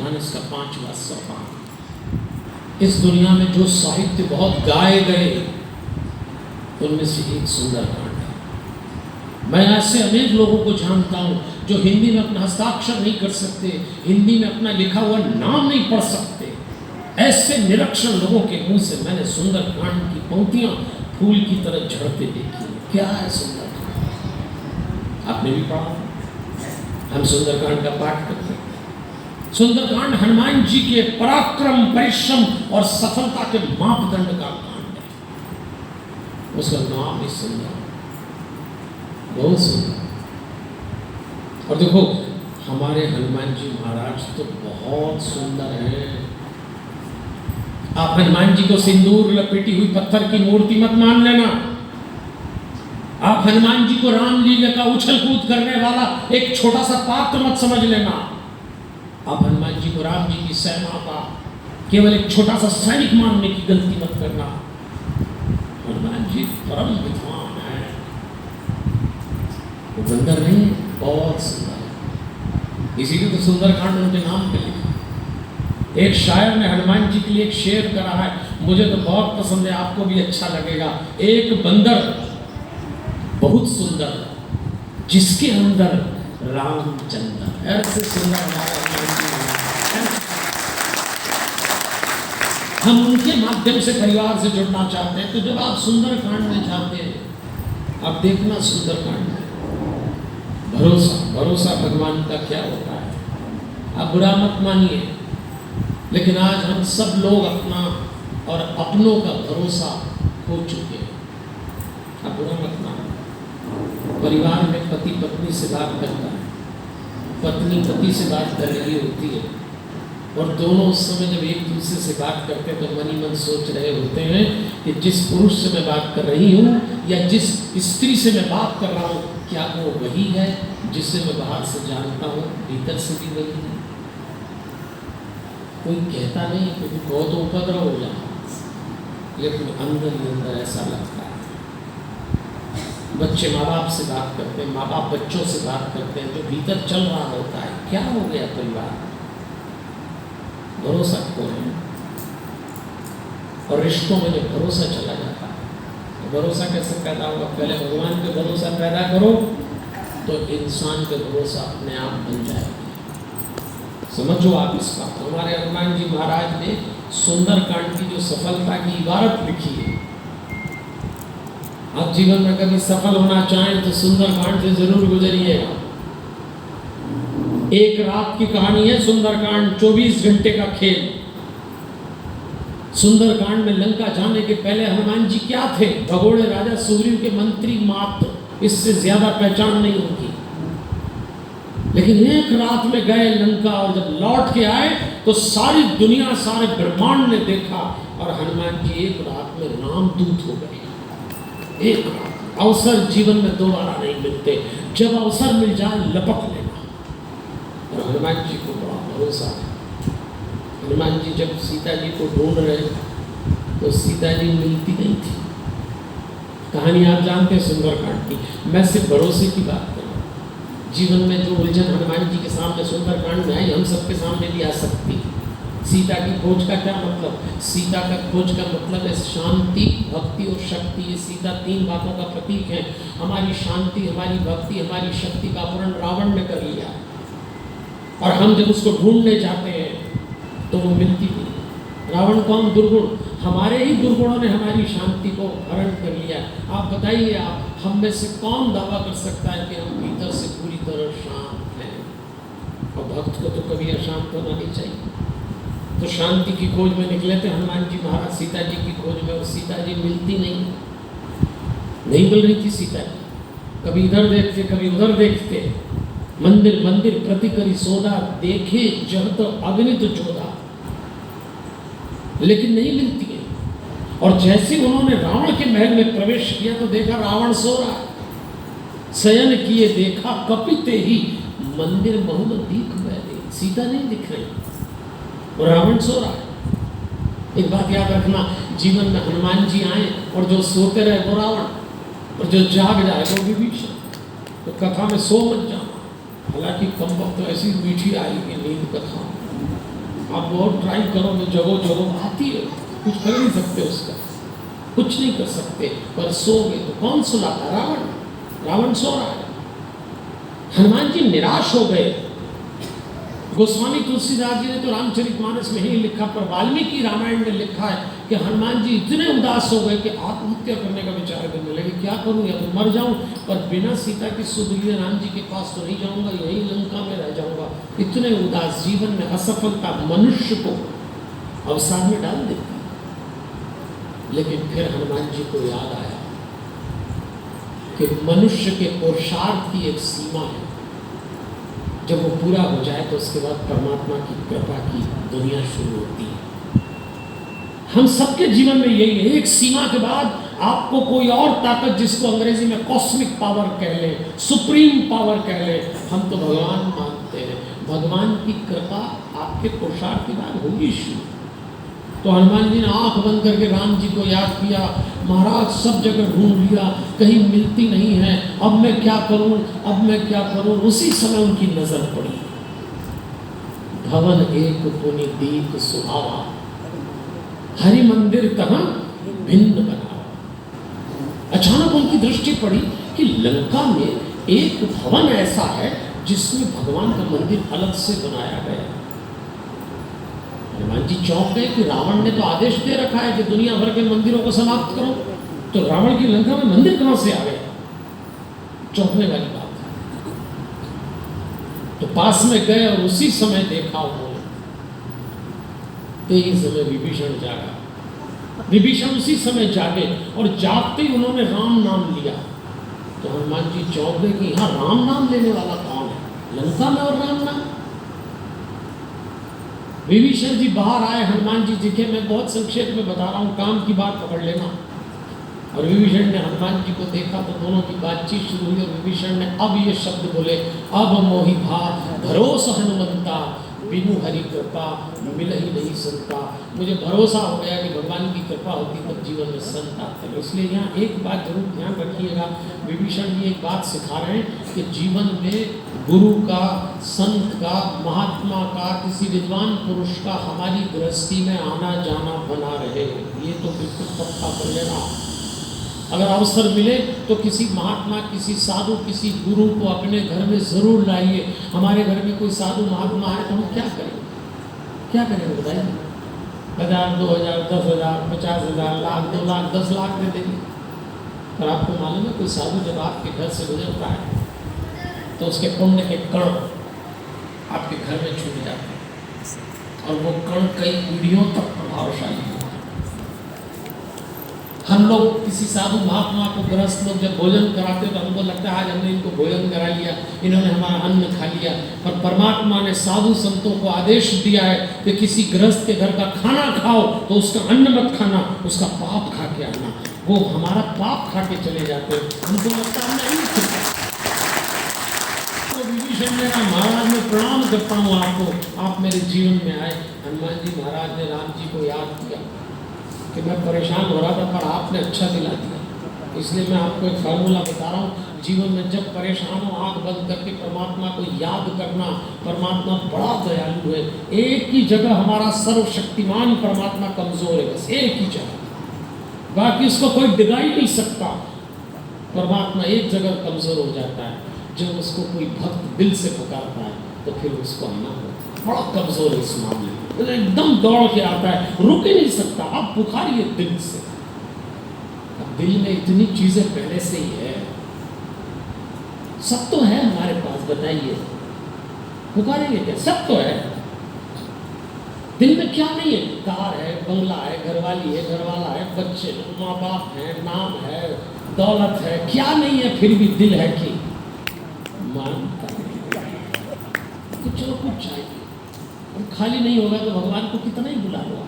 प्रधान इसका 5वां सोपान। इस दुनिया में जो साहित्य बहुत गाए गए उनमें से एक सुंदरकांड है। मैं ऐसे अनेक लोगों को जानता हूँ जो हिंदी में अपना हस्ताक्षर नहीं कर सकते, हिंदी में अपना लिखा हुआ नाम नहीं पढ़ सकते। ऐसे निरक्षर लोगों के मुंह से मैंने सुंदरकांड की पंक्तियां फूल की तरह झड़ते देखी। क्या है सुंदरकांड? आपने भी पढ़ा, हम सुंदरकांड का पाठ करते हैं। सुंदरकांड हनुमान जी के पराक्रम, परिश्रम और सफलता के मापदंड का कांड है। उसका नाम ही सुंदर, बहुत सुंदर। और देखो हमारे हनुमान जी महाराज तो बहुत सुंदर हैं। आप हनुमान जी को सिंदूर लपेटी हुई पत्थर की मूर्ति मत मान लेना। आप हनुमान जी को रामलीला का उछल कूद करने वाला एक छोटा सा पात्र मत समझ लेना। आप हनुमान जी को राम जी की सेना का केवल एक छोटा सा सैनिक मानने की गलती मत करना। हनुमान जी परम विद्वान है, वो बंदर नहीं, बहुत सुंदर है। इसीलिए तो सुंदरकांड उनके नाम पे लिखा। एक शायर ने हनुमान जी के लिए एक शेर करा है, मुझे तो बहुत पसंद है, आपको भी अच्छा लगेगा। एक बंदर बहुत सुंदर जिसके अंदर रामचंद्र। ऐसे सुंदर हमारा हम उनके माध्यम से परिवार से जुड़ना चाहते हैं। तो जब आप सुंदरकांड में जाते हैं, आप देखना सुंदरकांड में भरोसा, भरोसा भगवान का क्या होता है। आप बुरा मत मानिए, लेकिन आज हम सब लोग अपना और अपनों का भरोसा खो चुके हैं। आप बुरा मत मानिए। परिवार में पति पत्नी से बात करता है, पत्नी पति से बात कर रही होती है, और दोनों उस समय जब एक दूसरे से बात करते हैं तो मन ही मन सोच रहे होते हैं कि जिस पुरुष से मैं बात कर रही हूँ या जिस स्त्री से मैं बात कर रहा हूँ, क्या वो वही है जिसे मैं बाहर से जानता हूँ, भीतर से भी वही है। कोई कहता नहीं, क्योंकि बहुत उपद्रव हो जाता, लेकिन अंदर ही अंदर ऐसा लगता है। बच्चे माँ बाप से बात करते हैं, माँ बाप बच्चों से बात करते हैं, जो भीतर चल रहा होता है, क्या हो गया परिवार, भरोसा खो है। और रिश्तों में जब भरोसा चला जाता है तो भरोसा कैसे पैदा होगा? पहले भगवान पे भरोसा पैदा करो तो इंसान पे भरोसा अपने आप बन जाएगा। समझो आप इस बात। हमारे हनुमान जी महाराज ने सुंदरकांड की जो सफलता की इबारत लिखी है, आप जीवन में कभी सफल होना चाहें तो सुंदरकांड से जरूर गुजरिएगा। एक रात की कहानी है सुंदरकांड, 24 घंटे का खेल। सुंदरकांड में लंका जाने के पहले हनुमान जी क्या थे? भगोड़े राजा सुग्रीव के मंत्री मात्र, इससे ज्यादा पहचान नहीं होगी। लेकिन एक रात में गए लंका, और जब लौट के आए तो सारी दुनिया, सारे ब्रह्मांड ने देखा, और हनुमान जी एक रात में रामदूत हो गए। एक रात, अवसर जीवन में दोबारा नहीं मिलते, जब अवसर मिल जाए लपक लेना। और हनुमान जी को बड़ा भरोसा है। हनुमान जी जब सीता जी को ढूंढ रहे तो सीता जी मिलती नहीं थी। कहानी आप जानते हैं सुंदरकांड की। मैं सिर्फ भरोसे की बात कर रहा हूँ। जीवन में जो उलझन हनुमान जी के सामने सुंदरकांड में आई, हम सबके सामने भी आ सकती है। सीता की खोज का क्या मतलब? सीता का खोज का मतलब है शांति, भक्ति और शक्ति। ये सीता 3 बातों का प्रतीक है। हमारी शांति, हमारी भक्ति, हमारी शक्ति का अपहरण रावण ने कर लिया, और हम जब उसको ढूंढने जाते हैं तो वो मिलती नहीं। रावण कौन? दुर्गुण। हमारे ही दुर्गुणों ने हमारी शांति को हरण कर लिया। आप बताइए, आप हम में से कौन दावा कर सकता है कि हम भीतर से पूरी तरह शांत हैं? और भक्त को तो कभी अशांत होना नहीं चाहिए। तो शांति की खोज में निकले थे हनुमान जी महाराज सीता जी की खोज में। और सीता जी मिलती नहीं मिल रही थी सीता जी। कभी इधर देखते, कभी उधर देखते। मंदिर मंदिर प्रति करी सौदा, देखे जह तो अग्नित जोधा, लेकिन नहीं मिलती है। और जैसे उन्होंने रावण के महल में प्रवेश किया तो देखा रावण सो रहा है। शयन किए देखा कपिते ही, मंदिर बहु दीख बैठे, सीता नहीं दिख रही और रावण सो रहा है। एक बात याद रखना, जीवन में हनुमान जी आए और जो सोते रहे वो रावण, और जो जाग जाए वो विभीषण। तो कथा में सो मत जाना। हालांकि कम वक्त तो ऐसी मीठी आई कि नींद कथा आप बहुत ट्राई करोगे, जगो जगो आती है, कुछ कर नहीं सकते उसका, कुछ नहीं कर सकते। पर सोगे तो कौन सुलाता? रावण सो रहा है। हनुमान जी निराश हो गए। गोस्वामी तुलसीदास जी ने तो रामचरितमानस में ही लिखा, पर वाल्मीकि रामायण में लिखा है कि हनुमान जी इतने उदास हो गए कि आत्महत्या करने का विचार करने लगे। क्या करूं, या तो मर जाऊं, पर बिना सीता की सुध राम जी के पास तो नहीं जाऊंगा, यही लंका में रह जाऊंगा। इतने उदास, जीवन में असफलता मनुष्य को अवसाद में डाल देती। लेकिन फिर हनुमान जी को याद आया कि मनुष्य के पुरुषार्थ की एक सीमा है, जब वो पूरा हो जाए तो उसके बाद परमात्मा की कृपा की दुनिया शुरू होती है। हम सबके जीवन में यही है, एक सीमा के बाद आपको कोई और ताकत, जिसको अंग्रेजी में कॉस्मिक पावर कह ले, सुप्रीम पावर कह ले, हम तो भगवान मानते हैं, भगवान की कृपा आपके पुरुषार्थ के बाद होगी शुरू। तो हनुमान जी ने आंख बंद करके राम जी को याद किया, महाराज सब जगह ढूंढ लिया, कहीं मिलती नहीं है, अब मैं क्या करूं, अब मैं क्या करूं। उसी समय उनकी नजर पड़ी, भवन एक पुनि दीप सुहावा, हरि मंदिर कहाँ भिन्न बनावा। अचानक उनकी दृष्टि पड़ी कि लंका में एक भवन ऐसा है जिसमें भगवान का मंदिर अलग से बनाया गया है। हनुमान जी चौंक गए कि रावण ने तो आदेश दे रखा है कि दुनिया भर के मंदिरों को समाप्त करो, तो रावण की लंका में मंदिर कहां से आ गया? चौंकने वाली बात है। तो पास में गए और उसी समय देखा उन्होंने, तेज समय विभीषण जागा। विभीषण उसी समय जागे और जागते ही उन्होंने राम नाम लिया। तो हनुमान जी चौंक गए कि यहाँ राम नाम लेने वाला कौन है, लंका में और राम नाम। विभीषण जी बाहर आए, हनुमान जी दिखे। मैं बहुत संक्षेप में बता रहा हूँ, काम की बात पकड़ लेना। और विभीषण ने हनुमान जी को देखा तो दोनों की बातचीत शुरू हुई और विभीषण ने अब ये शब्द बोले, अब मोहि भाव भरोसा हनुमंता, बिनु हरि कृपा मिल ही नहीं संता। मुझे भरोसा हो गया कि भगवान की कृपा होती तब जीवन में संत आते। इसलिए यहाँ एक बात जरूर ध्यान रखिएगा, विभीषण जी एक बात सिखा रहे हैं कि जीवन में गुरु का, संत का, महात्मा का, किसी विद्वान पुरुष का हमारी गृहस्थी में आना जाना बना रहे। ये तो बिल्कुल पक्का कर लेना। अगर अवसर मिले तो किसी महात्मा, किसी साधु, किसी गुरु को अपने घर में जरूर लाइए। हमारे घर में कोई साधु महात्मा है तो हम क्या करें, क्या करेंगे बताइए? 1000, 2000, 10,000, 50,000, लाख, 2 लाख, 10 लाख दे देंगे। पर आपको मालूम है, कोई साधु जब आपके घर से गुजरता है तो उसके पुण्य के कण आपके घर में छूट जाते हैं और वो कण कई पीढ़ियों तक प्रभावशाली है। हम लोग किसी साधु महात्मा को, गृहस्थ लोग जब भोजन कराते हैं तो हमको लगता है आज हमने इनको भोजन करा लिया, इन्होंने हमारा अन्न खा लिया। पर परमात्मा ने साधु संतों को आदेश दिया है कि किसी गृहस्थ के घर का खाना खाओ तो उसका अन्न मत खाना, उसका पाप खा के आना। वो हमारा पाप खा के चले जाते हैं, हमको लगता है नहीं खाता। तो विभीषण ने कहा, महाराज मैं प्रणाम करता हूँ आपको, आप मेरे जीवन में आए। हनुमान जी महाराज ने राम जी को याद किया कि मैं परेशान हो रहा था पर आपने अच्छा दिला दिया। इसलिए मैं आपको एक फार्मूला बता रहा हूँ, जीवन में जब परेशान हो आंख बंद करके परमात्मा को याद करना। परमात्मा बड़ा दयालु है। एक ही जगह हमारा सर्वशक्तिमान परमात्मा कमजोर है, बस एक ही जगह, बाकी उसको कोई डिगा ही नहीं सकता। परमात्मा एक जगह कमजोर हो जाता है, जब उसको कोई भक्त दिल से पुकारता है तो फिर उसको आना होता है। बड़ा कमजोर है इस मामले में, एकदम दौड़ के आता है, रुक ही नहीं सकता। आप पुकारिए दिल से। अब दिल में इतनी चीजें पहले से ही है, सब तो है हमारे पास, बताइए पुकारेंगे क्या? सब तो है। दिल में क्या नहीं है? कार है, बंगला है, घरवाली है, घरवाला है, बच्चे, माँ बाप है, नाम है, दौलत है, क्या नहीं है? फिर भी दिल है कि मानता कुछ और कुछ चाहिए। और खाली नहीं होगा तो भगवान को कितना ही बुला लो।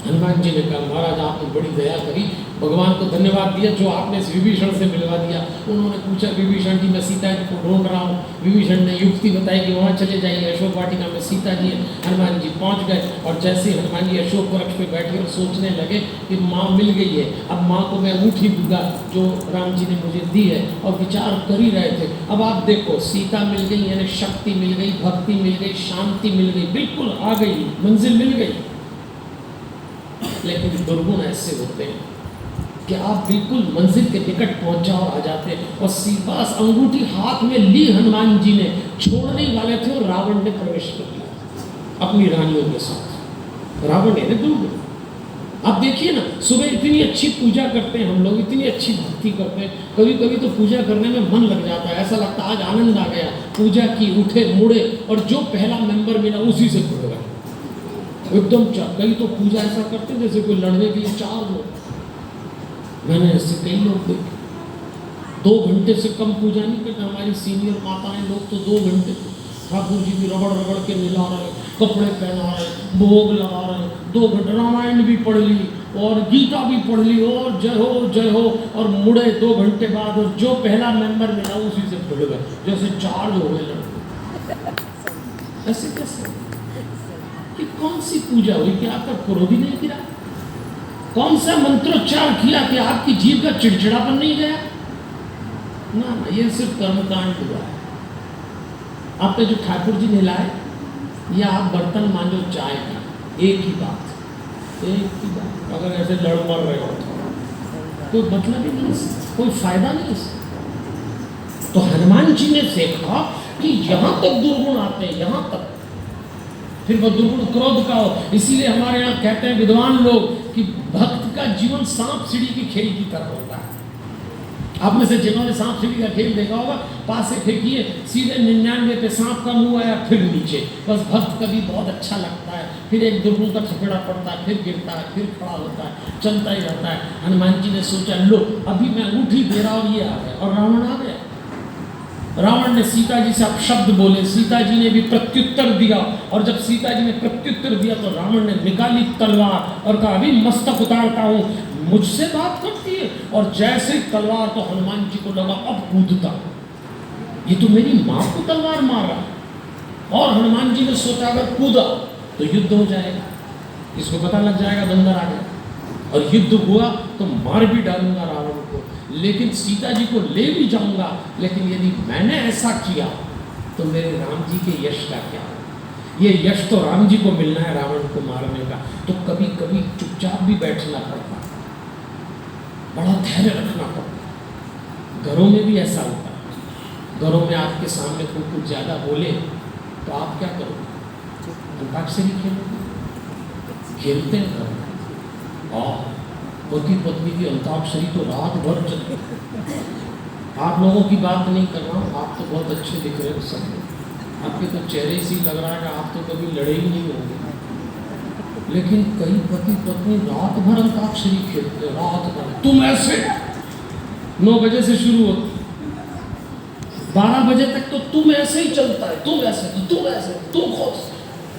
हनुमान जी ने कहा, महाराज आपने बड़ी दया करी, भगवान को धन्यवाद दिया जो आपने इस विभीषण से मिलवा दिया। उन्होंने पूछा विभीषण जी मैं सीता जी को ढूंढ रहा हूँ। विभीषण ने युक्ति बताई कि वहाँ चले जाइए, अशोक वाटिका में सीता जी है। हनुमान जी पहुँच गए और जैसे हनुमान जी अशोक वृक्ष पे बैठे और सोचने लगे कि माँ मिल गई है, अब माँ को मैं अंगूठी दूंगा जो राम जी ने मुझे दी है, और विचार कर ही रहे थे। अब आप देखो सीता मिल गई, यानी शक्ति मिल गई, भक्ति मिल गई, शांति मिल गई, बिल्कुल आ गई, मंजिल मिल गई। लेकिन दुर्गुण ऐसे होते हैं कि आप बिल्कुल मंजिल के निकट पहुंच जाओ, आ जाते हैं और बस अंगूठी हाथ में ली हनुमान जी ने, छोड़ने वाले थे और रावण ने प्रवेश कर लिया अपनी रानियों के साथ। रावण ने दुर्गुण। आप देखिए ना, सुबह इतनी अच्छी पूजा करते हैं हम लोग, इतनी अच्छी भक्ति करते हैं, कभी कभी तो पूजा करने में मन लग जाता है, ऐसा लगता है आज आनंद आ गया, पूजा की, उठे मुड़े और जो पहला मेंबर मिला उसी से जुड़ गए एकदम। कई तो पूजा ऐसा करते हैं जैसे कोई लड़ने के लिए 4 लोग। मैंने ऐसे कई लोग देखे 2 घंटे से कम पूजा नहीं करते। हमारी सीनियर माताएं लोग तो 2 घंटे ठाकुर जी भी रगड़ रगड़ के मिला रहे, कपड़े पहना रहे, भोग लगा रहे, 2 घंटे रामायण भी पढ़ ली और गीता भी पढ़ ली और जय हो और मुड़े 2 घंटे बाद, और जो पहला मेंबर मिला उसी से जुड़ गए, जैसे चार्ज हो गए लड़के। ऐसे कैसे? कि कौन सी पूजा हुई कि आपका क्रोध ही नहीं गिरा? कौन सा मंत्रोच्चार किया कि आपकी जीभ का चिड़चिड़ापन नहीं गया? ना, ये सिर्फ कर्मकांड हुआ है। आपने जो ठाकुर जी ने लाए या आप बर्तन मांजो चाय का, एक ही बात, एक ही बात। अगर ऐसे लड़ मर रहे हो तो कोई मतलब ही नहीं, कोई फायदा नहीं इससे। तो हनुमान जी ने देखा कि यहाँ तक दुर्गुण आते हैं, यहाँ तक, फिर वो दुर्गुण क्रोध का हो। इसीलिए हमारे यहाँ कहते हैं विद्वान लोग कि भक्त का जीवन सांप सीढ़ी की खेल की तरह होता है। आप में से जिन्होंने सांप सीढ़ी का खेल देखा होगा, पास से फेंकिए, सीधे 99 पे सांप का मुंह आया, फिर नीचे। बस भक्त कभी बहुत अच्छा लगता है, फिर एक दुर्गुण का थपेड़ा पड़ता है, फिर गिरता है, फिर खड़ा होता है, चलता ही रहता है। हनुमान जी ने सोचा लो अभी मैं अंगूठी दे रहा हूँ, ये आ गया, और रावण आ गया। रावण ने सीता जी से अपशब्द बोले, सीता जी ने भी प्रत्युत्तर दिया, और जब सीता जी ने प्रत्युत्तर दिया तो रावण ने निकाली तलवार और कहा अभी मस्तक उतारता हूँ, मुझसे बात करती है। और जैसे ही तलवार, तो हनुमान जी को लगा अब कूदता, ये तो मेरी माँ को तलवार मार रहा है। और हनुमान जी ने सोचा अगर कूदा तो युद्ध हो जाएगा, इसको पता लग जाएगा बंदर आ गया, और युद्ध हुआ तो मार भी डालूंगा रावण को, लेकिन सीता जी को ले भी जाऊंगा। लेकिन यदि मैंने ऐसा किया तो मेरे राम जी के यश का क्या? ये यश तो राम जी को मिलना है रावण को मारने का। तो कभी कभी चुपचाप भी बैठना पड़ता, बड़ा धैर्य रखना पड़ता। घरों में भी ऐसा होता है, घरों में आपके सामने कोई कुछ ज़्यादा बोले तो आप क्या करोगे? अंताक्षरी खेलोगे? खेलते हैं घर में, और पति पत्नी की अंताक्षरी तो रात भर चलती। आप लोगों की बात नहीं कर रहा हूँ, आप तो बहुत अच्छे दिख रहे हो सब, आपके तो चेहरे से लग रहा है कि आप तो कभी लड़े ही नहीं होंगे। लेकिन कई पति पत्नी रात भर अंताक्षरी खेलते, रात भर। तुम ऐसे 9 बजे से शुरू होती, 12 बजे तक तो तुम ऐसे ही चलता है, तुम ऐसे, तुम ऐसे, तुम खुद।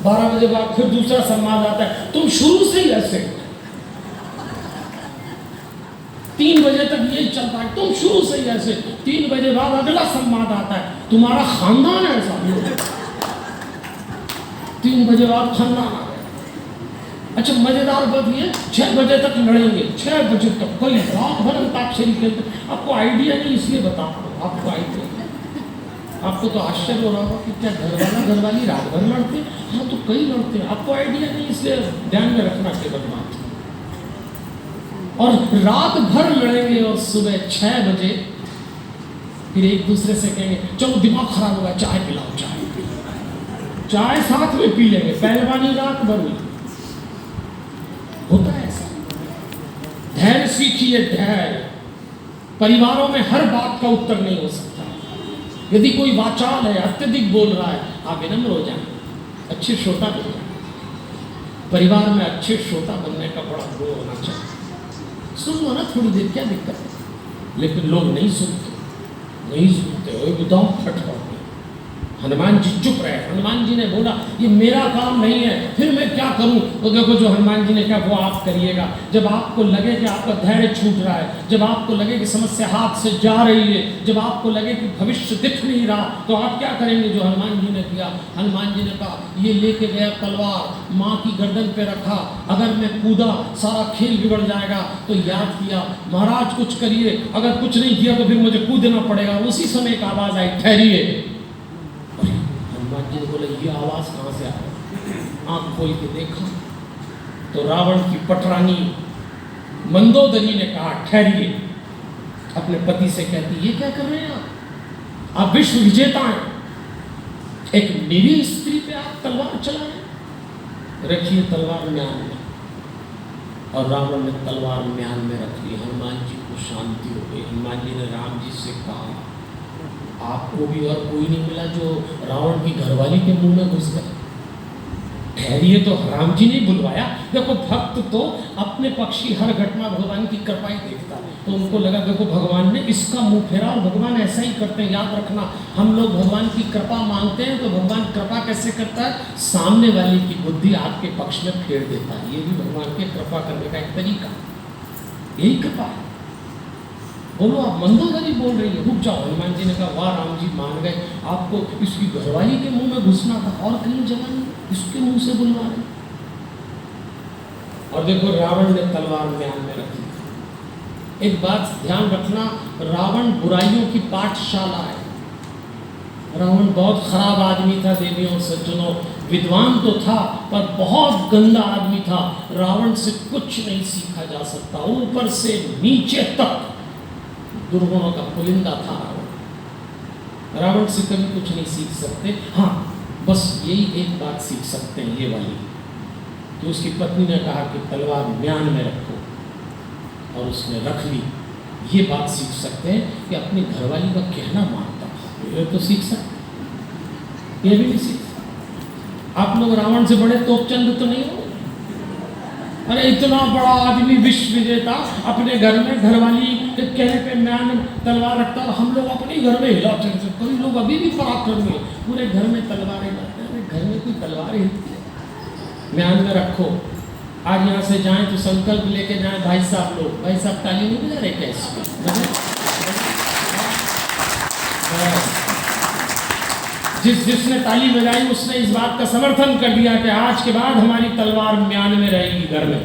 12 बजे बाद फिर दूसरा संवाद आता है, तुम शुरू से ही ऐसे। 3 बजे तक यही चलता है, तुम शुरू से ही ऐसे। 3 बजे बाद अगला संवाद आता है, तुम्हारा खानदान ऐसा। 3 बजे बाद खानदान आ गया। अच्छा मजेदार बात ये, 6 बजे तक लड़ेंगे, 6 बजे तक, कई रात भर अंताक्षरी खेलते। आपको आइडिया नहीं इसलिए बता रहा हूँ, आपको आइडिया, आपको तो आश्चर्य हो रहा होगा कि क्या घरवाली रात भर लड़ते? हाँ तो कई लड़ते हैं, आपको आइडिया नहीं इसलिए ध्यान में रखना केवल बात। और रात भर लड़ेंगे और सुबह 6 बजे फिर एक दूसरे से कहेंगे चलो दिमाग खराब होगा, चाय पिलाओ, चाय साथ में पी लेंगे। पहलवानी रात भर हुई, होता है ऐसा। धैर्य सीखिए, धैर्य। परिवारों में हर बात का उत्तर नहीं हो सकता। यदि कोई वाचाल है, अत्यधिक बोल रहा है, आप विनम्र हो जाए, अच्छे श्रोता बन जाए। परिवार में अच्छे श्रोता बनने का बड़ा गुण होना चाहिए। सुन लो ना थोड़ी देर, क्या दिक्कत है? लेकिन लोग नहीं सुनते, नहीं सुनते, एकदम फट पड़ते। हनुमान जी चुप रहे। हनुमान जी ने बोला ये मेरा काम नहीं है, फिर मैं क्या करूं? तो देखो जो हनुमान जी ने कहा वो आप करिएगा। जब आपको लगे कि आपका धैर्य छूट रहा है, जब आपको लगे कि समस्या हाथ से जा रही है, जब आपको लगे कि भविष्य दिख नहीं रहा, तो आप क्या करेंगे? जो हनुमान जी ने किया, हनुमान जी ने कहा ये लेके गया तलवार, माँ की गर्दन पे रखा, अगर मैं कूदा सारा खेल बिगड़ जाएगा। तो याद किया महाराज कुछ करिए, अगर कुछ नहीं किया तो फिर मुझे कूदना पड़ेगा। उसी समय एक आवाज़ आई ठहरिए। हनुमान जी ने बोले ये आवाज़ कहाँ से आ रही? आँख खोल के देखा तो रावण की पटरानी मंदोदरी ने कहा ठहरिए। अपने पति से कहती ये क्या कर रहे हैं आप विश्व विजेता हैं, एक निरीह स्त्री पे आप तलवार चला रहे, रखिए तलवार म्यान में। और रावण ने तलवार म्यान में रख ली। हनुमान जी को शांति हो गई। हनुमान जी ने राम जी से कहा आपको भी और कोई नहीं मिला जो रावण की घरवाली के मुंह में घुस गए? ठहरिए तो राम जी ने बुलवाया। देखो भक्त तो अपने पक्ष की हर घटना भगवान की कृपा ही देखता है, तो उनको लगा देखो भगवान ने इसका मुंह फेरा, और भगवान ऐसा ही करते हैं। याद रखना हम लोग भगवान की कृपा मांगते हैं तो भगवान कृपा कैसे करता है? सामने वाले की बुद्धि आपके पक्ष में फेर देता है। ये भी भगवान के कृपा करने का एक तरीका, यही कृपा है। बोलो आप मंदोदरी बोल रही है, रुक जाओ। हनुमान जी ने कहा वाह राम जी मान गए, आपको इसकी घरवाली के मुंह में घुसना था और कहीं जगह नहीं, इसके मुंह से बुलवा रहे। और देखो रावण ने तलवार म्यान में रखी। एक बात ध्यान रखना, रावण बुराइयों की पाठशाला है। रावण बहुत खराब आदमी था देवियों सज्जनों, विद्वान तो था पर बहुत गंदा आदमी था। रावण से कुछ नहीं सीखा जा सकता, ऊपर से नीचे तक दुर्गुणों का पुलिंदा था रावण। रावण से कभी कुछ नहीं सीख सकते। हाँ बस यही एक बात सीख सकते हैं, ये वाली कि उसकी पत्नी ने कहा कि तलवार म्यान में रखो और उसने रख ली। ये बात सीख सकते हैं कि अपनी घरवाली का कहना मानता था। ये तो सीख सकते, ये भी नहीं सीख सकते। आप लोग रावण से बड़े तोपचंद तो नहीं हो। अरे इतना बड़ा आदमी विश्व विजेता अपने घर में घरवाली के कहने पे म्यान तलवार रखता, और हम लोग अपने घर में हिलाते हैं। कई लोग अभी भी पराक्रम में पूरे घर में तलवारें लाते हैं। घर में कोई तलवार हिलती है? म्यान में रखो। आज यहाँ से जाएं तो संकल्प लेके जाएं भाई साहब लोग, भाई साहब ताली नहीं बजा रहे कैसे? जिसने ताली बजाई उसने इस बात का समर्थन कर दिया कि आज के बाद हमारी तलवार म्यान में रहेगी घर में।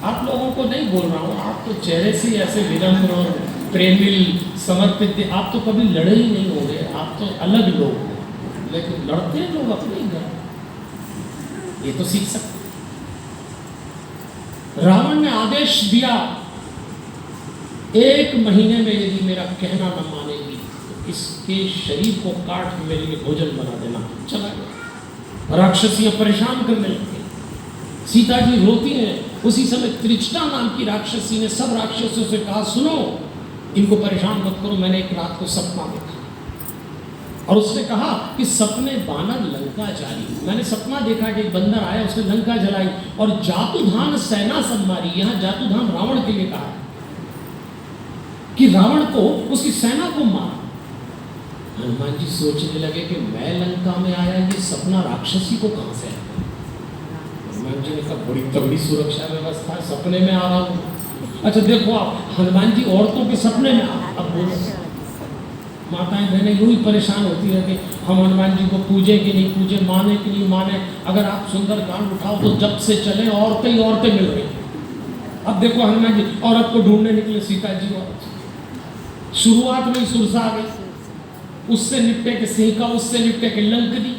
आप लोगों को नहीं बोल रहा हूँ, आप तो चेहरे से ऐसे विनम्र और प्रेमिल समर्पित थे। आप तो कभी लड़े ही नहीं होंगे, आप तो अलग लोग हो, लेकिन लड़ते लोग अपने ही घर। ये तो सीख सकते। रावण ने आदेश दिया 1 महीने में यदि मेरा कहना न मानेगी तो इसके शरीर को काट के मेरे लिए भोजन बना देना। चला गया। राक्षसियां परेशान करने लगी। सीता जी रोती हैं। उसी समय त्रिजटा नाम की राक्षसी ने सब राक्षसों से कहा सुनो इनको परेशान मत करो, मैंने एक रात को सपना देखा। और उसने कहा कि सपने बानर लंका जारी। मैंने सपना देखा कि एक बंदर आया, उसने लंका जलाई और जातुधान सेना सब मारी। यहाँ जातुधान रावण के लिए कहा कि रावण को उसकी सेना को मारा। हनुमान जी सोचने लगे कि मैं लंका में आया, ये सपना राक्षसी को कहाँ से आया? हनुमान जी ने कहा बड़ी तगड़ी सुरक्षा व्यवस्था है, सपने में आ रहा हूँ। अच्छा देखो आप हनुमान जी औरतों के सपने में अब बोलो। माताएं बहनें यूँ ही परेशान होती है कि हम हनुमान जी को पूजे कि नहीं पूजे, माने कि नहीं माने। अगर आप सुंदर कांड उठाओ तो जब से चले औरतें ही औरतें मिल रही। अब देखो हनुमान जी औरत को ढूंढने निकले, सीता जी औरत। शुरुआत में ही सुरसा आ गई। उससे निपटे के सिंहिका, उससे निपटे के लंकनी,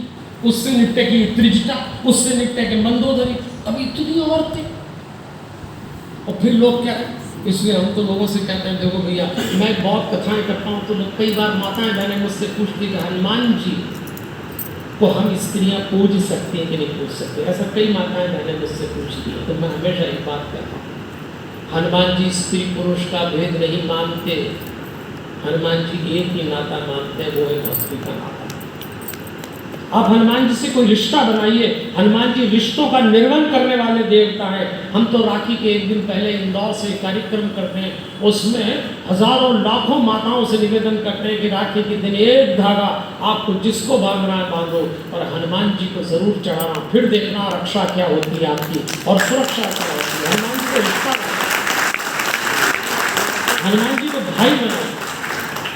उससे निपटे की त्रिजटा, उससे निपटे के मंदोदरी। अब इतनी औरतें। और फिर लोग क्या है, इसलिए हम तो लोगों से कहते हैं देखो भैया मैं बहुत कथाएं करता हूँ तो लोग कई बार माताएं बहनें मुझसे पूछती कि हनुमान जी को हम स्त्रियाँ पूज सकती हैं कि नहीं पूज सकते। ऐसा कई माताएं बहनें मुझसे पूछती हैं। तो मैं हमेशा एक बात कहता हूँ, हनुमान जी स्त्री पुरुष का भेद नहीं मानते। हनुमान जी एक ही नाता मानते हैं, वो है भक्ति का नाता। आप हनुमान जी से कोई रिश्ता बनाइए। हनुमान जी रिश्तों का निर्वहन करने वाले देवता हैं। हम तो राखी के एक दिन पहले इंदौर से कार्यक्रम करते हैं, उसमें हजारों लाखों माताओं से निवेदन करते हैं कि राखी के दिन एक धागा आपको जिसको बांधना है बांधो, पर हनुमान जी को जरूर चढ़ाना, फिर देखना रक्षा क्या होती है आपकी और सुरक्षा क्या होती है। हनुमान जी को रिश्ता, हनुमान जी को भाई बनाए।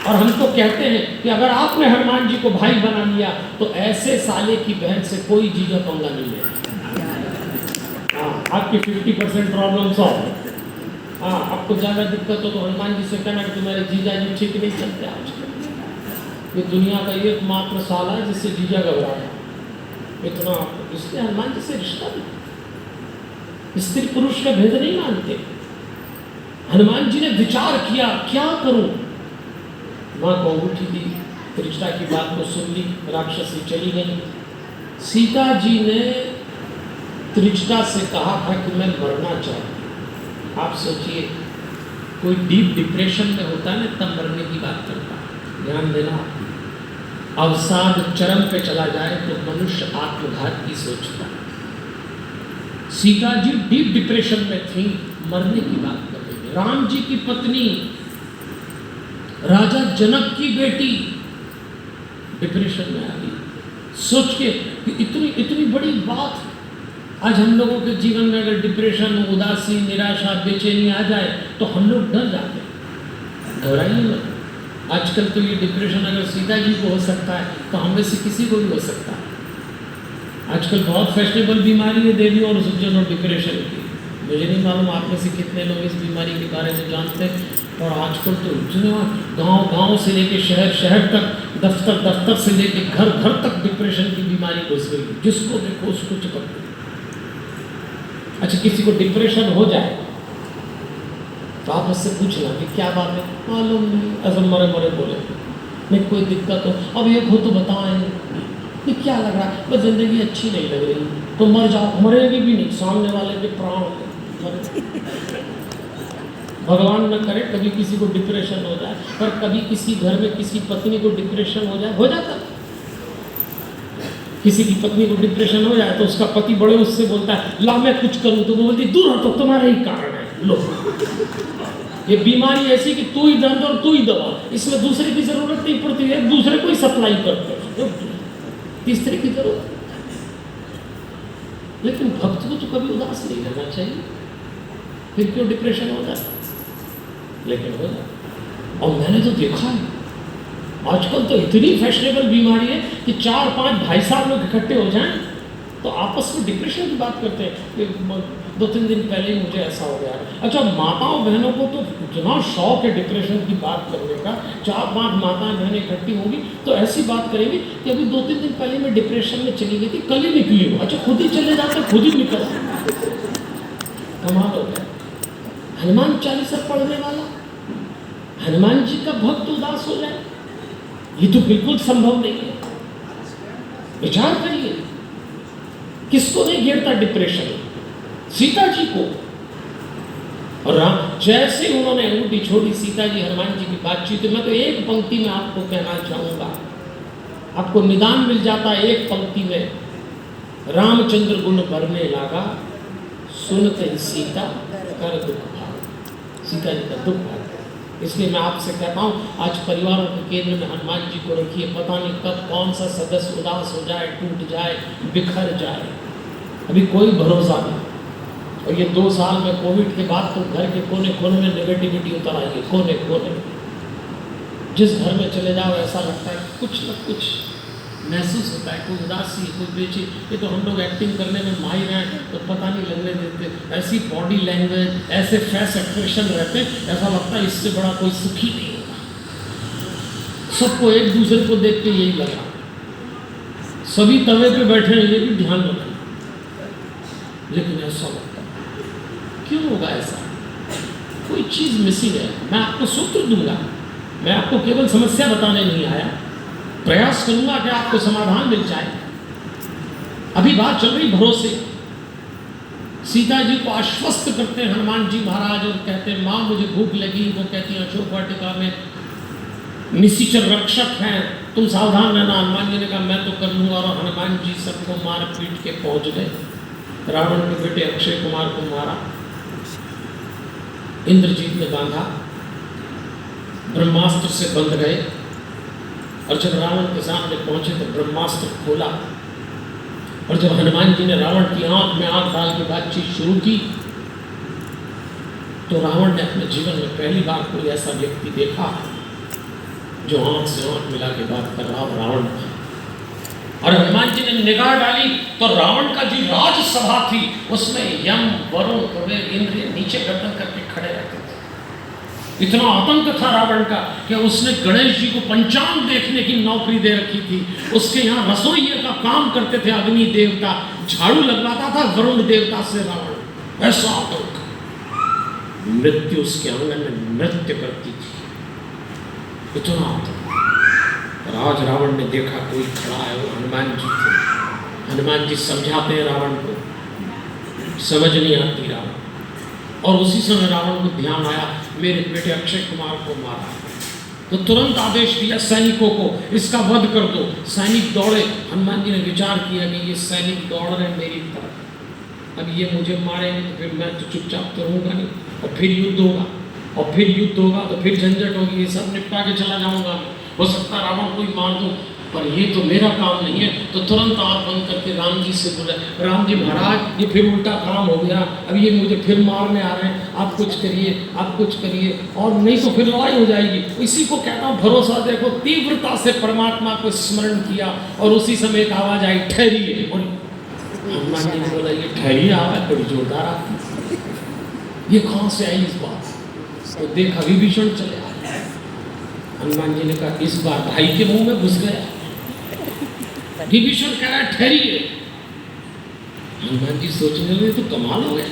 और हम तो कहते हैं कि अगर आपने हनुमान जी को भाई बना लिया तो ऐसे साले की बहन से कोई जीजा पंगा नहीं लेगा। हाँ, आपकी 50% प्रॉब्लम सॉल्व। हाँ, आपको ज़्यादा दिक्कत हो तो हनुमान जी से कहना कि तुम्हारे जीजा जी ठीक नहीं चलते आजकल। ये दुनिया का एकमात्र साला है जिससे जीजा घबराया इतना। इसलिए हनुमान जी से रिश्ता नहीं, स्त्री पुरुष का भेद नहीं मानते। हनुमान जी ने विचार किया क्या करूं। माँ को अंगूठी दी, त्रिजटा की बात को सुन ली, राक्षसी चली गई। सीता जी ने त्रिजटा से कहा था कि मैं मरना चाहती। आप सोचिए, कोई डीप डिप्रेशन में होता है ना, तब मरने की बात करता है। ध्यान देना, अवसाद चरम पे चला जाए तो मनुष्य आत्मघात की सोचता है। सीता जी डीप डिप्रेशन में थी, मरने की बात कर रही थी। राम जी की पत्नी, राजा जनक की बेटी डिप्रेशन में आ गई। सोच के कि इतनी बड़ी बात, आज हम लोगों के जीवन में अगर डिप्रेशन, उदासी, निराशा, बेचैनी आ जाए तो हम लोग डर जाते हैं। घबराइए मत। आजकल तो ये डिप्रेशन अगर सीता जी को हो सकता है तो हम में से किसी को भी हो सकता है। आजकल बहुत फैशनेबल बीमारी है देवी और सुजन और डिप्रेशन की। मुझे नहीं मालूम आप में से कितने लोग इस बीमारी के बारे में जानते हैं। और आजकल तो गांव से लेके शहर तक, दफ्तर से लेके घर तक डिप्रेशन की बीमारी घुस गई। जिसको देखो उसको चिपक गई। अच्छा, किसी को डिप्रेशन हो जाए तो आप उससे पूछना कि क्या बात है, मालूम नहीं, ऐसा मरे बोले नहीं कोई दिक्कत हो, अब एक हो तो बताएं, ये क्या लग रहा है, बस जिंदगी अच्छी नहीं लग रही तो मर जाओ। मरेगी भी नहीं, सामने वाले के प्राण। भगवान न करे कभी किसी को डिप्रेशन हो जाए, पर कभी किसी घर में किसी पत्नी को डिप्रेशन हो जाता। किसी की पत्नी को डिप्रेशन हो जाए तो उसका पति बड़े उससे बोलता है ला मैं कुछ करूं, तो वो बोलती दूर हटो, तुम्हारा ही कारण है। लो, ये बीमारी ऐसी कि तू ही दर्द और तू ही दवा, इसमें दूसरे की जरूरत नहीं पड़ती है, दूसरे को ही सप्लाई करते हैं, तीसरे की जरूरत। लेकिन भक्त को तो कभी उदास नहीं रहना चाहिए, फिर क्यों डिप्रेशन हो जाता, लेकिन हो जाता। और मैंने तो देखा है आजकल तो इतनी फैशनेबल बीमारी है कि 4-5 भाई साहब लोग इकट्ठे हो जाएं तो आपस में डिप्रेशन की बात करते हैं। 2-3 दिन पहले ही मुझे ऐसा हो गया। अच्छा, माताओं बहनों को तो इतना शौक है डिप्रेशन की बात करने का। 4-5 माताएं बहनें इकट्ठी होंगी तो ऐसी बात करेंगी कि अभी 2-3 दिन पहले मैं डिप्रेशन में चली गई थी, कल ही निकली हूँ। अच्छा, खुद ही चले जाते, खुद ही निकल, कमाल हो गया। हनुमान चालीसा पढ़ने वाला, हनुमान जी का भक्त उदास हो जाए, ये तो बिल्कुल संभव नहीं है। विचार करिए, किसको नहीं घेरता डिप्रेशन? सीता जी को। और राम जैसे उन्होंने अंगूठी छोड़ी, सीता जी हनुमान जी की बातचीत, मैं तो एक पंक्ति में आपको कहना चाहूंगा, आपको निदान मिल जाता है एक पंक्ति में। रामचंद्र गुण भरने लगा, सुनते सीता कर दुख भाग। सीता जी का दुख भाग। इसलिए मैं आपसे कहता हूँ, आज परिवारों के केंद्र में हनुमान जी को रखिए। पता नहीं कब कौन सा सदस्य उदास हो जाए, टूट जाए, बिखर जाए, अभी कोई भरोसा नहीं। और ये 2 साल में कोविड के बाद तो घर के कोने कोने में नेगेटिविटी उतर आई है, कोने कोने। जिस घर में चले जाओ ऐसा लगता है कुछ न कुछ महसूस होता है, कोई उदासी, कोई बेची। ये तो हम लोग एक्टिंग करने में माहिर हैं तो पता नहीं लगने देते। ऐसी बॉडी लैंग्वेज, ऐसे फेस एक्सप्रेशन रहते, ऐसा लगता है इससे बड़ा कोई सुखी नहीं होगा। सबको एक दूसरे को देख के यही लगा, सभी तवे पे बैठे हैं, ये भी ध्यान रखें। लेकिन ऐसा लगता है क्यों होगा ऐसा? कोई चीज़ मिसिंग है। मैं आपको सूत्र दूंगा, मैं आपको केवल समस्या बताने नहीं आया, प्रयास करूंगा कि आपको समाधान मिल जाए। अभी बात चल रही भरोसे। सीता जी को आश्वस्त करते हैं हनुमान जी महाराज और कहते हैं माँ मुझे भूख लगी। वो कहती है अशोक वाटिका में निशिचर रक्षक हैं, तुम सावधान रहना। हनुमान जी ने कहा मैं तो कर लूँगा। और हनुमान जी सबको मार पीट के पहुंच गए। रावण के बेटे अक्षय कुमार को मारा, इंद्रजीत ने बांधा, ब्रह्मास्त्र से बंध गए। और जब रावण के सामने पहुंचे तो ब्रह्मास्त्र खोला, और जब हनुमान जी ने रावण की आंख में आंख डाल के बातचीत शुरू की तो रावण ने अपने जीवन में पहली बार कोई ऐसा व्यक्ति देखा जो आंख से आंख मिला के बात कर रहा, रावण था। और हनुमान जी ने निगाह डाली तो रावण का जो राजसभा थी उसमें यम, वरुण, कुबेर, इंद्र नीचे गर्दन करके खड़े रहते थे। इतना आतंक था रावण का कि उसने गणेश जी को पंचांग देखने की नौकरी दे रखी थी। उसके यहाँ रसोइये का काम करते थे अग्नि देवता, झाड़ू लगवाता था वरुण देवता से रावण। ऐसा आतंक, मृत्यु उसके आंगन में नृत्य करती थी, इतना आतंक। और आज रावण ने देखा कोई खड़ा है, वो हनुमान जी थे। हनुमान जी समझाते हैं रावण को, समझ नहीं आती रावण। और उसी समय रावण को ध्यान आया मेरे बेटे अक्षय कुमार को मारा, तो तुरंत आदेश दिया सैनिकों को इसका वध कर दो। सैनिक दौड़े। हनुमान जी ने विचार किया कि ये सैनिक दौड़ रहे मेरी तरफ, अब ये मुझे मारेंगे तो फिर मैं तो चुपचाप तो रहूँगा नहीं, और फिर युद्ध होगा, और फिर युद्ध होगा तो फिर झंझट होगी, ये सब निपटा के चला जाऊँगा। हो सकता है रावण को ही मार दूँ, पर ये तो मेरा काम नहीं है। तो तुरंत आँख बंद करके राम जी से बोले, राम जी महाराज ये फिर उल्टा काम हो गया, अब ये मुझे फिर मारने आ रहे हैं, आप कुछ करिए, आप कुछ करिए, और नहीं तो फिर लड़ाई हो जाएगी। इसी को कहता हूँ भरोसा। देखो तीव्रता से परमात्मा को स्मरण किया और उसी समय एक आवाज़ आई, ठहरिए। और हनुमान जी ने बोला ये ठहरिए आवाज़ बड़ी जोरदार आती, ये कहाँ से आई इस बात? तो देखा विभीषण चले आए। हनुमान जी ने कहा इस बार भाई के मुंह में घुस गया। विभीषण कह रहा है ठहरिए। हनुमान जी सोचने लगे तो कमाल हो गया।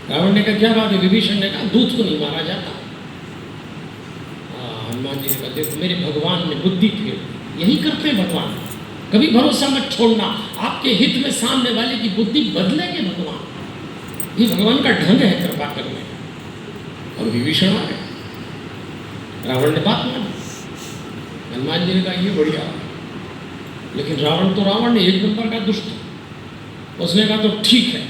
रावण ने कहा क्या बात है? विभीषण ने कहा दूध को नहीं मारा जाता। हनुमान जी ने कहा देखो मेरे भगवान ने बुद्धि फेर दी, यही करते हैं भगवान, कभी भरोसा मत छोड़ना, आपके हित में सामने वाले की बुद्धि बदलेंगे भगवान, ये भगवान का ढंग है कृपा करने। और विभीषण आ गए, रावण ने बात मानी। हनुमान जी ने कहा ये बढ़िया, लेकिन रावण तो रावण ने एक नंबर का दुष्ट। उसने कहा तो ठीक है,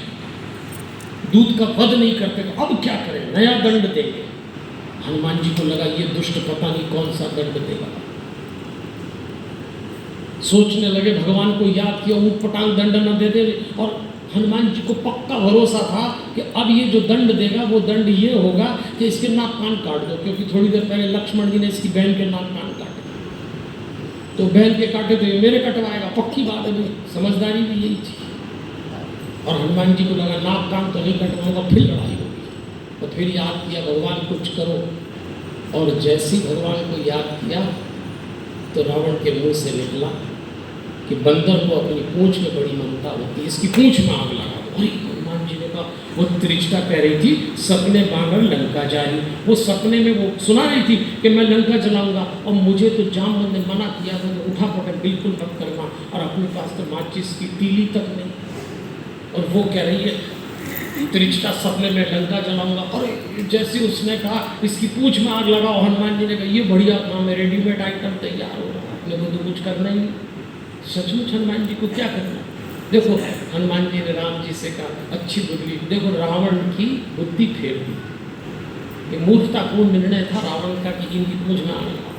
दूध का वध नहीं करते तो अब क्या करें, नया दंड देंगे। हनुमान जी को लगा ये दुष्ट पता नहीं कौन सा दंड देगा। सोचने लगे, भगवान को याद किया, ऊट पटांग दंड न दे दे। और हनुमान जी को पक्का भरोसा था कि अब ये जो दंड देगा वो दंड ये होगा कि इसके नाक कान काट दो, क्योंकि थोड़ी देर पहले लक्ष्मण जी ने इसकी बहन के नाक कान काटे, तो बहन के काटे तो ये मेरे कटवाएगा, पक्की बात है। समझदारी भी यही थी। और हनुमान जी को लगा नाक कान तो नहीं कटवाऊंगा, फिर लड़ाई होगी। तो फिर याद किया भगवान कुछ करो, और जैसे ही भगवान को याद किया तो रावण के मुंह से निकला कि बंदर को अपनी पूंछ में बड़ी ममता होती है, इसकी पूंछ में आग लगा दो। अरे हनुमान जी ने कहा, वो त्रिजटा कह रही थी सपने बांगर लंका जा रही, वो सपने में वो सुना रही थी कि मैं लंका जलाऊंगा, और मुझे तो जामवंत ने मना किया था कि उठा पटक बिल्कुल मत करना, और अपने पास तो माचिस की तीली तक नहीं। और वो कह रही है त्रिजटा सपने में लंका जलाऊंगा। और जैसे उसने कहा इसकी पूंछ में आग लगाओ, हनुमान जी ने कहा ये बढ़िया काम है, रेडीमेड आइटम तैयार हो रहा है, अपने को तो कुछ करना ही नहीं। सचमुच हनुमान जी को क्या करना। देखो हनुमान जी ने राम जी से कहा अच्छी बुद्धि, देखो रावण की बुद्धि फेर दी। ये मूर्खतापूर्ण निर्णय था रावण का कि इनकी पूंछ में आग लगाओ।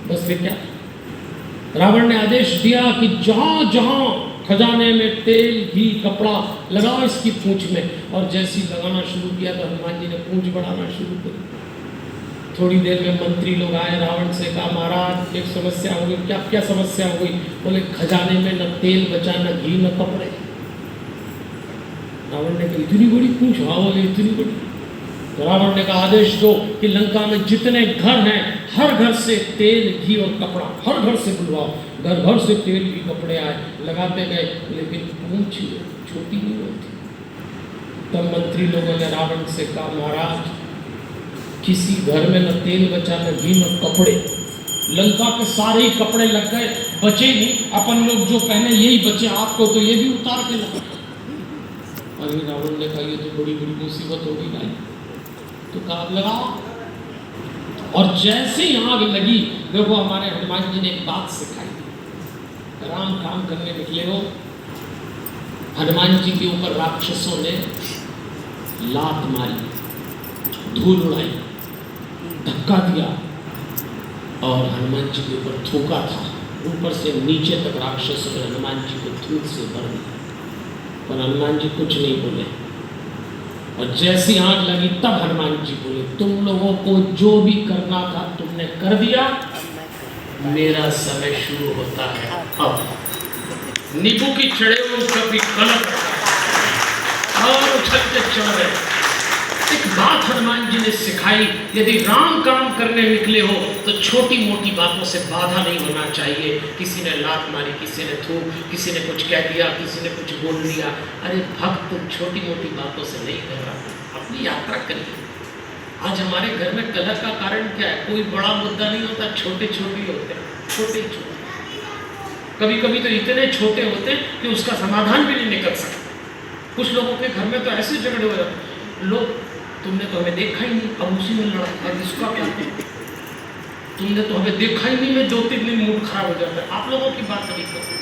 बस फिर क्या, रावण ने आदेश दिया कि जहां जहां खजाने में तेल घी कपड़ा लगाओ इसकी पूंछ में। और जैसे ही लगाना शुरू किया तो हनुमान जी ने पूंछ बढ़ाना शुरू कर। थोड़ी देर में मंत्री लोग आए, रावण से कहा महाराज एक समस्या हो गई। क्या क्या समस्या हो गई? बोले खजाने में न तेल बचा, न घी, न कपड़े। रावण ने कहा इतनी बड़ी पूंछ? हाँ बोले इतनी बड़ी। तो रावण ने कहा आदेश दो कि लंका में जितने घर हैं हर घर से तेल घी और कपड़ा हर घर से बुलवाओ। घर घर से तेल घी कपड़े आए, लगाते गए, लेकिन पूंछ छोटी नहीं होती। तब मंत्री लोगों ने रावण से कहा महाराज किसी घर में न तेल बचा, न घी, न कपड़े, लंका के सारे ही कपड़े लग गए, बचे नहीं। अपन लोग जो पहने यही बचे, आपको तो ये भी उतार के लगा। अरे रावण ने कहा ये तो बड़ी बड़ी मुसीबत हो गई भाई, तो कहा लगाओ। और जैसे ही आग लगी, देखो हमारे हनुमान जी ने एक बात सिखाई, राम काम करने निकले हो, हनुमान जी के ऊपर राक्षसों ने लात मारी, धूल उड़ाई, धक्का दिया और हनुमान जी के ऊपर थूका था। ऊपर से नीचे तक राक्षसों ने हनुमान जी को धूल से भर दिया, पर हनुमान जी कुछ नहीं बोले। और जैसी आग लगी तब हनुमान जी बोले, तुम लोगों को जो भी करना था तुमने कर दिया, मेरा समय शुरू होता है अब। नींबू की चढ़े हुए कभी कलम और उछलते चढ़ गए। एक बात हनुमान जी ने सिखाई, यदि राम काम करने निकले हो तो छोटी मोटी बातों से बाधा नहीं होना चाहिए। किसी ने लात मारी, किसी ने थूक, किसी ने कुछ कह दिया, किसी ने कुछ बोल दिया, अरे भक्त छोटी मोटी बातों से नहीं कर रहा, अपनी यात्रा करिए। आज हमारे घर में कलह का कारण क्या है? कोई बड़ा मुद्दा नहीं होता, छोटे छोटे होते हैं, छोटे छोटे। कभी कभी तो इतने छोटे होते हैं कि उसका समाधान भी नहीं निकल सकता। कुछ लोगों के घर में तो ऐसे झगड़े हो जाते, लोग तुमने तो हमें देखा ही नहीं, अब उसी में लड़ा, अब इसका क्या करें? तुमने तो हमें देखा ही नहीं, मैं 2-3 दिन मूड खराब हो जाता है। आप लोगों की बात नहीं करो।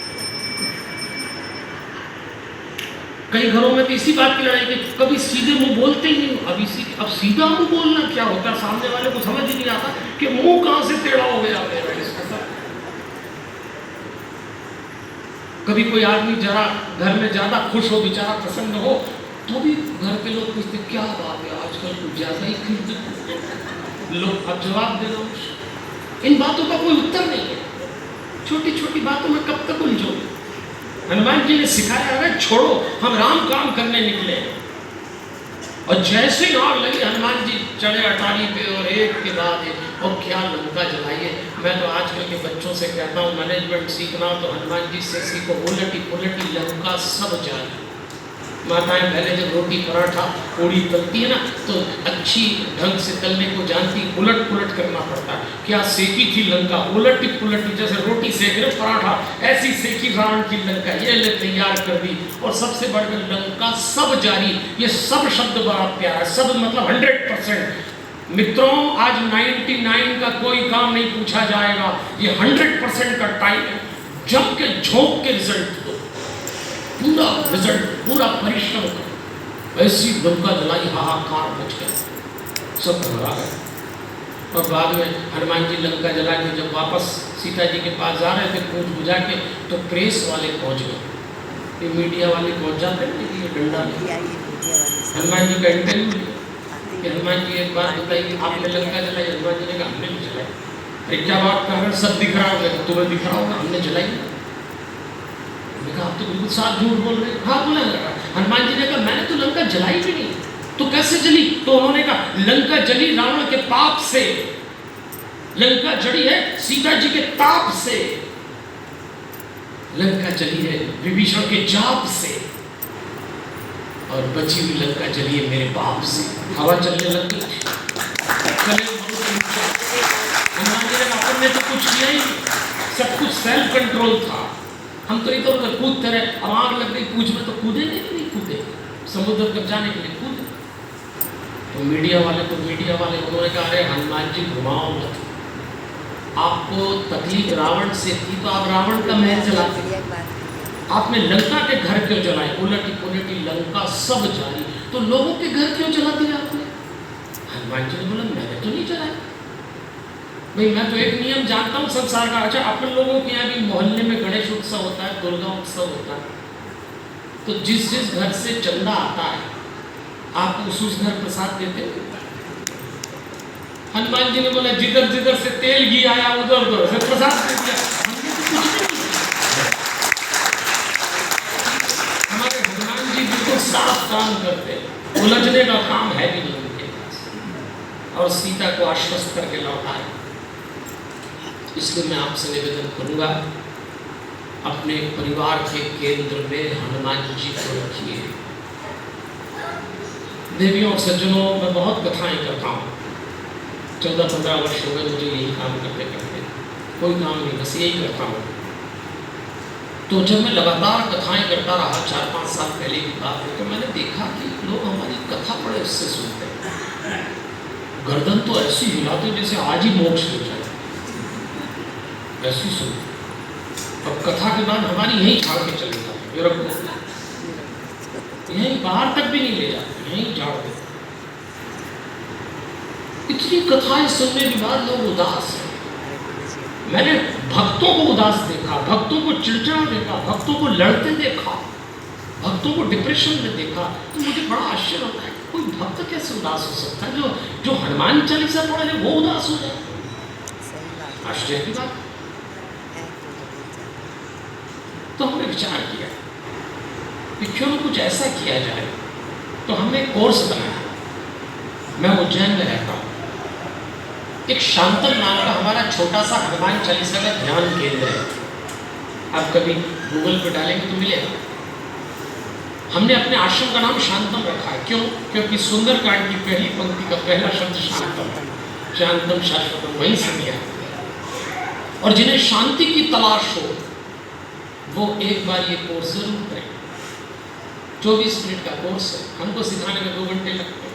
कई घरों में तो इसी बात की लड़ाई कि कभी सीधे मुंह बोलते ही नहीं। अब सीधा मुंह बोलना क्या होता है? सामने वाले को समझ ही नहीं आता कि मुंह कहां से टेढ़ा हो गया मेरा। कभी कोई आदमी जरा घर में ज्यादा खुश हो, बेचारा प्रसन्न हो, तो भी घर के लोग पूछते क्या बात है, आजकल कुछ ज्यादा ही खिलते लोग। अब जवाब दे दो, इन बातों का कोई उत्तर नहीं है। छोटी छोटी बातों में कब तक उलझो? हनुमान जी ने सिखाया है, छोड़ो, हम राम काम करने निकले। और जैसे ही आग लगी, हनुमान जी चढ़े अटारी पे और एक के बाद एक, और क्या लंका जलाइए। मैं तो आजकल के बच्चों से कहता हूँ, मैनेजमेंट सीखना हो तो हनुमान जी से सीखो। उलटी पुलटी लंका सब जाए। माताएं पहले जब रोटी पराठा पूड़ी तलती है ना, तो अच्छी ढंग से तलने को जानती, उलट पुलट करना पड़ता है। क्या सेकी थी लंका, उलटी पुलटी, जैसे रोटी सेक रहे पराठा, ऐसी सेकी रावण की लंका, ये ले तैयार कर दी। और सबसे बढ़कर लंका सब जारी। ये सब शब्द बड़ा प्यारा है, सब मतलब 100%। मित्रों, आज 99 का कोई काम नहीं पूछा जाएगा, ये 100% का टाइम है। जम के झोंक के रिजल्ट दो, पूरा रिजल्ट, पूरा परिश्रम करो। ऐसी लंका जलाई, हाहाकार मच गया, सब घबरा गए। और बाद में हनुमान जी लंका जला के जब वापस सीता जी के पास जा रहे थे पूछ बुझा के, तो प्रेस वाले पहुंच गए। ये मीडिया वाले पहुंच जाते हैं कि ये डंडा हनुमान जी का इंटरव्यू कि हनुमान जी एक बात बताइए, आपने लंका जलाई? हनुमान जी ने कहा हमने नहीं जलाई। अरे क्या बात कर रहे हैं, सब दिख रहा होगा, तुम्हें दिख रहा होगा, हमने जलाई। आप तो बिल्कुल साफ झूठ बोल रहे हैं। हाँ बोला। हनुमान जी ने कहा मैंने तो लंका जलाई भी नहीं। तो कैसे जली? तो उन्होंने कहा लंका जली रावण के पाप से, लंका जड़ी है सीता जी के ताप से, लंका जली है विभीषण के जाप से, और बची हुई लंका जली है मेरे बाप से। हवा चलने लगी, हनुमान जी ने कहा अपन ने तो कुछ किया ही नहीं, सब कुछ सेल्फ कंट्रोल था। हम तो इधर उधर कूदते रहे, अब आग लग गई पूछ में, तो कूदे नहीं कूदे, समुद्र तक जाने के लिए कूदे। तो मीडिया वाले उन्होंने कहा अरे हनुमान जी घुमाओ मत, आपको तकलीफ रावण से थी तो आप रावण का महल जलाते, आपने लंका के घर क्यों जलाए? उलटी पुलटी लंका सब जारी, तो लोगों के घर क्यों जला दिया आपने? हनुमान जी ने बोला मैंने तो नहीं जलाया भाई, मैं तो एक नियम जानता हूँ संसार का। अच्छा, अपन लोगों के यहाँ भी मोहल्ले में गणेश उत्सव होता है, दुर्गा उत्सव होता है, तो जिस जिस घर से चंदा आता है आप उस घर प्रसाद देते हो। हनुमान जी ने बोला जिधर जिधर से तेल घी आया उधर उधर से प्रसाद दे दिया। हमारे हनुमान जी बिल्कुल साफ काम करते, उलझने का काम है भी नहीं उनके पास, और सीता को आश्वस्त करके लौटाए। इसलिए मैं आपसे निवेदन करूंगा, अपने परिवार के केंद्र में हनुमान जी को रखिए। देवियों और सज्जनों, मैं बहुत कथाएं करता हूँ, 14-15 वर्ष हो गए मुझे यही काम करते करते, कोई काम नहीं, बस यही करता हूँ। तो जब मैं लगातार कथाएं करता रहा, 4-5 साल पहले की बात है, तो मैंने देखा कि लोग हमारी कथा बड़े उससे सुनते हैं, गर्दन तो ऐसी हिलाते जैसे आज ही मोक्ष हो जाए, ऐसी सुन। और कथा के बाद हमारी यहीं झाड़ के चले जाते, यूरोप में यहीं बाहर तक भी नहीं ले जाते, यहीं झाड़ देते। इतनी कथाएं सुनने के बाद लोग उदास हैं। मैंने भक्तों को उदास देखा, भक्तों को चिड़चिड़ा देखा, भक्तों को लड़ते देखा, भक्तों को डिप्रेशन में देखा, तो मुझे बड़ा आश्चर्य होता है कोई भक्त कैसे उदास हो सकता है? जो हनुमान चालीसा पढ़े है वो उदास हो जाए, आश्चर्य की बात। तो हमने विचार किया कि क्यों न कुछ ऐसा किया जाए। तो हमने कोर्स बनाया। मैं उज्जैन में रहता हूँ, एक शांतन नाम का हमारा छोटा सा हनुमान चालीसा का ध्यान केंद्र है। आप कभी गूगल पे डालेंगे तो मिलेगा। हमने अपने आश्रम का नाम शांतम रखा है। क्यों? क्योंकि सुंदरकांड की पहली पंक्ति का पहला शब्द शांतम, शांतम शाश्वतम, वहीं से लिया। और जिन्हें शांति की तलाश हो वो एक बार ये कोर्स जरूर करें। 24 मिनट का कोर्स है, हमको सिखाने में 2 घंटे लगते हैं।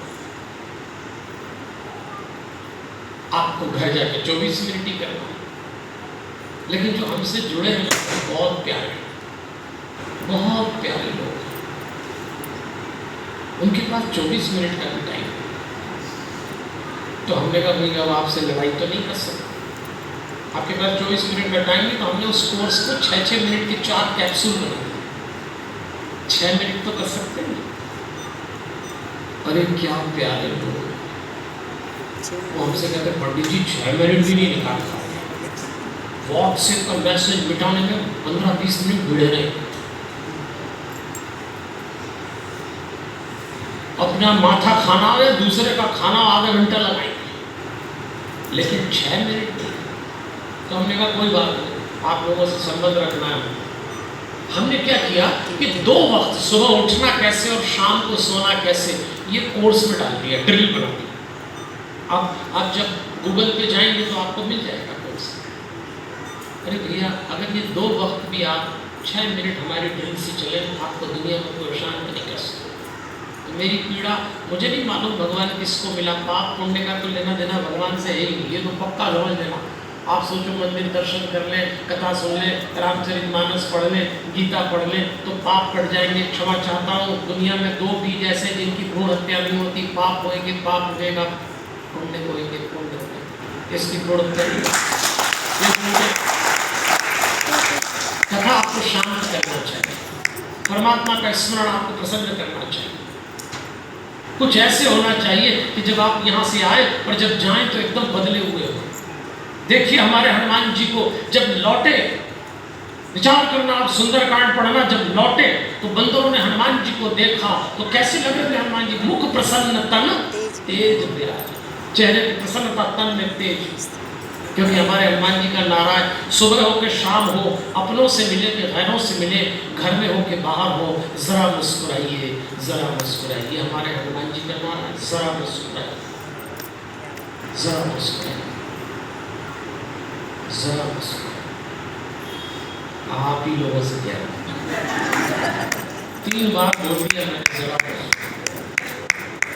आपको घर जाके 24 मिनट ही करना है। लेकिन जो हमसे जुड़े हैं बहुत प्यारे, बहुत प्यारे लोग, उनके पास 24 मिनट का भी टाइम है। तो हमने कहा भाई अब आपसे लड़ाई तो नहीं कर सकते, आपके पास 24 मिनट का टाइम है। तो हमने उस कोर्स को 6-6 मिनट के 4 कैप्सूल बना दिए। 6 मिनट तो कर सकते हैं। अरे क्या प्यारे लोग, वो हमसे कहते पंडित जी 6 मिनट भी नहीं निकाल पाए। व्हाट्सएप का मैसेज मिटाने में 15-20 मिनट भिड़े रहे। अपना माथा खाना हो या दूसरे का खाना आधा घंटा लगाएंगे, लेकिन 6 मिनट नहीं। तो हमने कहा कोई बात नहीं, आप लोगों से संबंध रखना है। हमने क्या किया कि 2 वक्त, सुबह उठना कैसे और शाम को सोना कैसे, ये कोर्स में डाल दिया, ड्रिल बना दिया। आप जब गूगल पे जाएंगे तो आपको मिल जाएगा कोर्स। अरे भैया अगर ये 2 वक्त भी आप 6 मिनट हमारे ड्रिल से चले, आपको दुनिया में कोई शांत नहीं कर सकते। तो मेरी पीड़ा, मुझे नहीं मालूम भगवान किसको मिला, पाप पुण्य का तो लेना देना भगवान से है ही, ये तो पक्का समझ लेना। आप सोचो मंदिर दर्शन कर लें, कथा सुन लें, रामचरितमानस पढ़ लें, गीता पढ़ लें तो पाप कट जाएंगे। क्षमा चाहता हूँ, दुनिया में 2 बीज ऐसे जिनकी भ्रूण हत्या नहीं होती, पाप होएंगे पाप उगेगा, पुण्य होएंगे पुण्य होएगा। इसकी भ्रूण हत्या नहीं। कथा आपको शांत करना चाहिए, परमात्मा का स्मरण आपको प्रसन्न करना चाहिए। कुछ ऐसे होना चाहिए कि जब आप यहाँ से आए और जब जाएं तो एकदम बदले हुए हो। देखिए हमारे हनुमान जी को जब लौटे, विचार करना आप, सुंदरकांड पढ़ना, जब लौटे तो बंदरों ने हनुमान जी को देखा तो कैसे लगे थे हनुमान जी? मुख प्रसन्न तन तेज विराज, चेहरे की प्रसन्नता, तन में तेज। क्योंकि हमारे हनुमान जी का नारा है, सुबह हो के शाम हो, अपनों से मिले कि गैरों से मिले, घर में हो के बाहर हो, जरा मुस्कुराइए, जरा मुस्कुराइए। हमारे हनुमान जी का नारा है, जरा मुस्कुराइए, जरा मुस्कुराइए, जरा मुस्कुराइए। आप ही लोगों से क्या 3 बार बोल दिया मैंने, जरा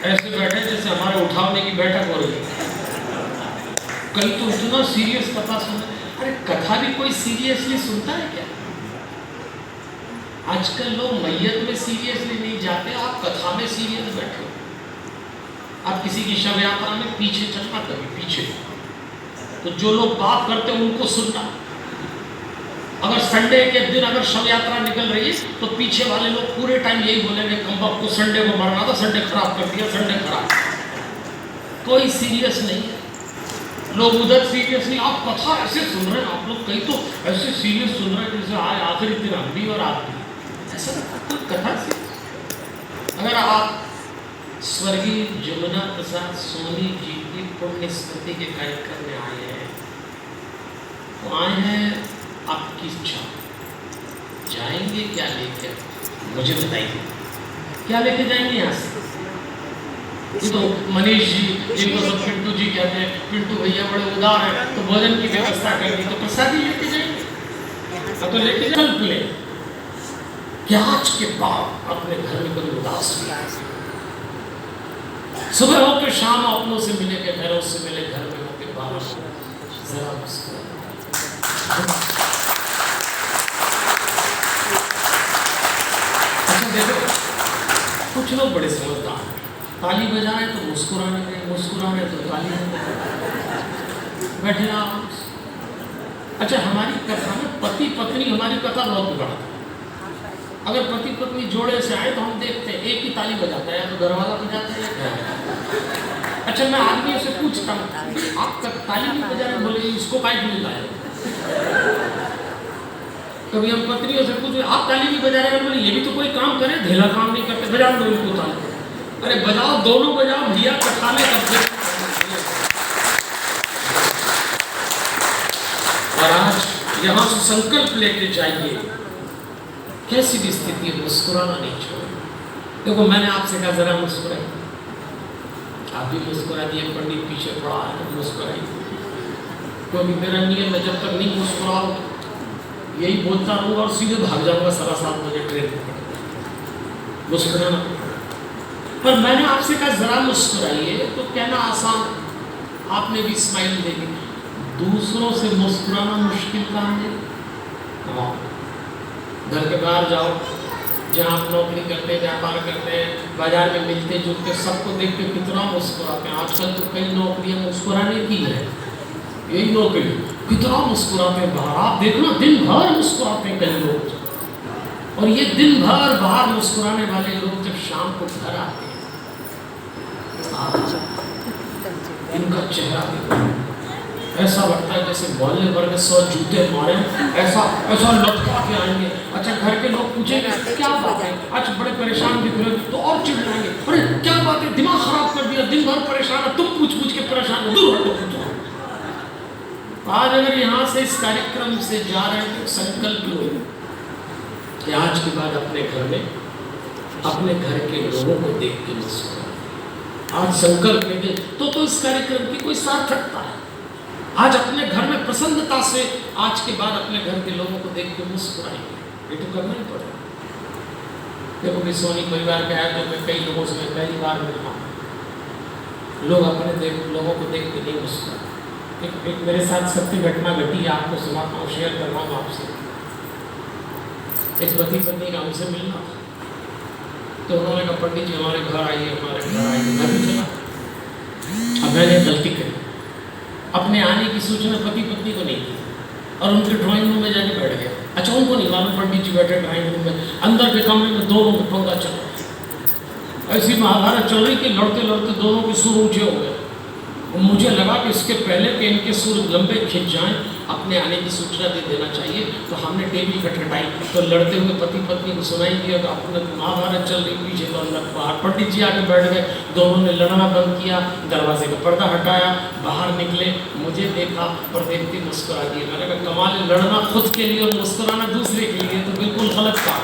ऐसे बैठे जैसे हमारे उठावने की बैठक हो रही है। कल तो इतना सीरियस कथा सुना। अरे कथा भी कोई सीरियसली सुनता है क्या? आजकल लोग मैयत में सीरियसली नहीं जाते, आप कथा में सीरियस बैठे हो। आप किसी की शव यात्रा में पीछे चलना, कभी पीछे, तो जो लोग बात करते हैं उनको सुनना। अगर संडे के दिन अगर शव यात्रा निकल रही है तो पीछे वाले लोग पूरे टाइम यही बोलेंगे, कम को संडे को मरना था, संडे खराब कर दिया, संडे खराब। कोई सीरियस नहीं है, लोग उधर सीरियस नहीं। आप कथा ऐसे सुन रहे हैं, आप लोग कहीं तो ऐसे सीरियस सुन रहे हैं जैसे आए आखिरी दिन हम भी और आप भी। ऐसा कोई कथा से अगर आप स्वर्गीय जमुना प्रसाद सोनी जी की पुण्य स्मृति के कार्यक्रम में आए हैं तो आए हैं आपकी इच्छा, जाएंगे क्या लेकर? मुझे बताइए क्या लेके जाएंगे यहाँ से? तो मनीष जी, जिनको सब पिंटू जी कहते हैं, पिंटू भैया बड़े उदार हैं, तो भोजन की व्यवस्था कर दी तो प्रसादी लेके जाएंगे। तो लेके कल्प ले क्या आज के बाद अपने घर में कोई उदास नहीं। सुबह होकर शाम अपनों से मिले के घरों से मिले, घर में होकर बाहर जरा मुस्कुरा। कुछ लोग बड़े समझदार हैं, ताली बजा रहे तो मुस्कुराने में, मुस्कुरा रहे तो ताली बैठे ना। अच्छा, हमारी कथा में पति पत्नी, हमारी कथा बहुत बिगड़ा। अगर पति पत्नी जोड़े से आए तो हम देखते हैं एक ही ताली बजाता है, या तो घर वाला बजाता है। अच्छा, मैं आदमी से पूछता हूँ, आप ताली नहीं बजा रहे, बोले इसको काट मिल रहा है। कभी हम पत्नियों से पूछे, आप ताली नहीं बजा रहे, बोले ये भी तो कोई काम करे, ढेला काम नहीं करते, बजा दो इनको ताली। अरे बजाओ, दोनों बजाओ भैया, कथा में करते। और आज यहाँ से संकल्प लेके जाइए, कैसी भी स्थिति है मुस्कुराना नहीं छोड़े। देखो, मैंने आपसे कहा जरा मुस्कुराइए, आप भी मुस्कुरा दिए, पंडित पीछे पड़ा है, मुस्कुराइए। क्योंकि मेरा नियम है, जब तक नहीं मुस्कुराओ यही बोलता रहूँगा और सीधे भाग जाऊँगा 7:15 बजे ट्रेन पकड़। मुस्कुराना, पर मैंने आपसे कहा जरा मुस्कुराइए, तो कहना आसान, आपने भी स्माइल दे दी। दूसरों से मुस्कुराना मुश्किल काम है। हाँ, घर के बाहर जाओ, जहाँ आप नौकरी करते हैं, व्यापार करते हैं, बाजार में मिलते जुलते, सबको देख के कितना मुस्कुराते हैं। आजकल तो कई नौकरियाँ मुस्कुराने की है, यही नौकरी कितना मुस्कुराते हैं बाहर। आप देखना, दिन भर मुस्कुराते हैं कई लोग। और ये दिन भर बाहर मुस्कुराने वाले लोग जब शाम को घर आते हैं, इनका चेहरा ऐसा लगता है जैसे मोहल्ले भर के 100 जूते मारे, ऐसा ऐसा लटका के आएंगे। अच्छा, घर के लोग पूछेंगे क्या बात है, अच्छा बड़े परेशान दिख रहे हो, तो और चिढ़ाएंगे, अरे क्या बात है, दिमाग खराब कर दिया, दिन भर परेशान है, तुम पूछ पूछ के परेशान हो, दूर हटो। आज अगर यहाँ से इस कार्यक्रम से जा रहे हैं तो संकल्प लो कि आज के बाद अपने घर में अपने घर के लोगों को देख के मुस्कुराओ। आज संकल्प लेंगे तो इस कार्यक्रम की कोई सार्थकता है। आज अपने घर में प्रसन्नता से आज के बाद अपने घर के लोगों को देख के मुस्कुराएंगे, ये तो करना ही पड़ेगा। देखो, सोनी परिवार का है तो मैं कई लोगों से मैं पहली बार मिला, लोग अपने लोगों को देख के नहीं मुस्कुराते। एक मेरे साथ सत्य घटना घटी, आपको सुनाता हूँ, शेयर कर रहा हूँ आपसे। एक पति पत्नी का हमसे मिलना था, तो उन्होंने कहा पंडित जी हमारे घर आइए, हमारे घर आइए। मैं भी चला। अब मैंने गलती करी, अपने आने की सूचना पति पत्नी को नहीं दी और उनके ड्राइंग रूम में जाके बैठ गया। अच्छा, उनको नहीं मालूम पंडित जी बैठे ड्राइंग रूम में, अंदर के कमरे में दोनों में पंगा चल रहा। ऐसी महाभारत चल रही कि लड़ते लड़ते दोनों के सुर ऊंचे हो गए। मुझे लगा कि इसके पहले कि इनके सुर लंबे खिंच जाएं, अपने आने की सूचना दे देना चाहिए। तो हमने टेबल खटखटाई, तो लड़ते हुए पति पत्नी को सुनाई दिया, तो अपने महाभारत चल रही, पीछे तो अंदर बाहर पंडित जी आके बैठ गए। दोनों ने लड़ना बंद किया, दरवाजे का पर्दा हटाया, बाहर निकले, मुझे देखा और देखते मुस्कुरा दिए। मैंने कहा कमाल, लड़ना खुद के लिए और मुस्कुराना दूसरे के लिए, तो बिल्कुल गलत काम।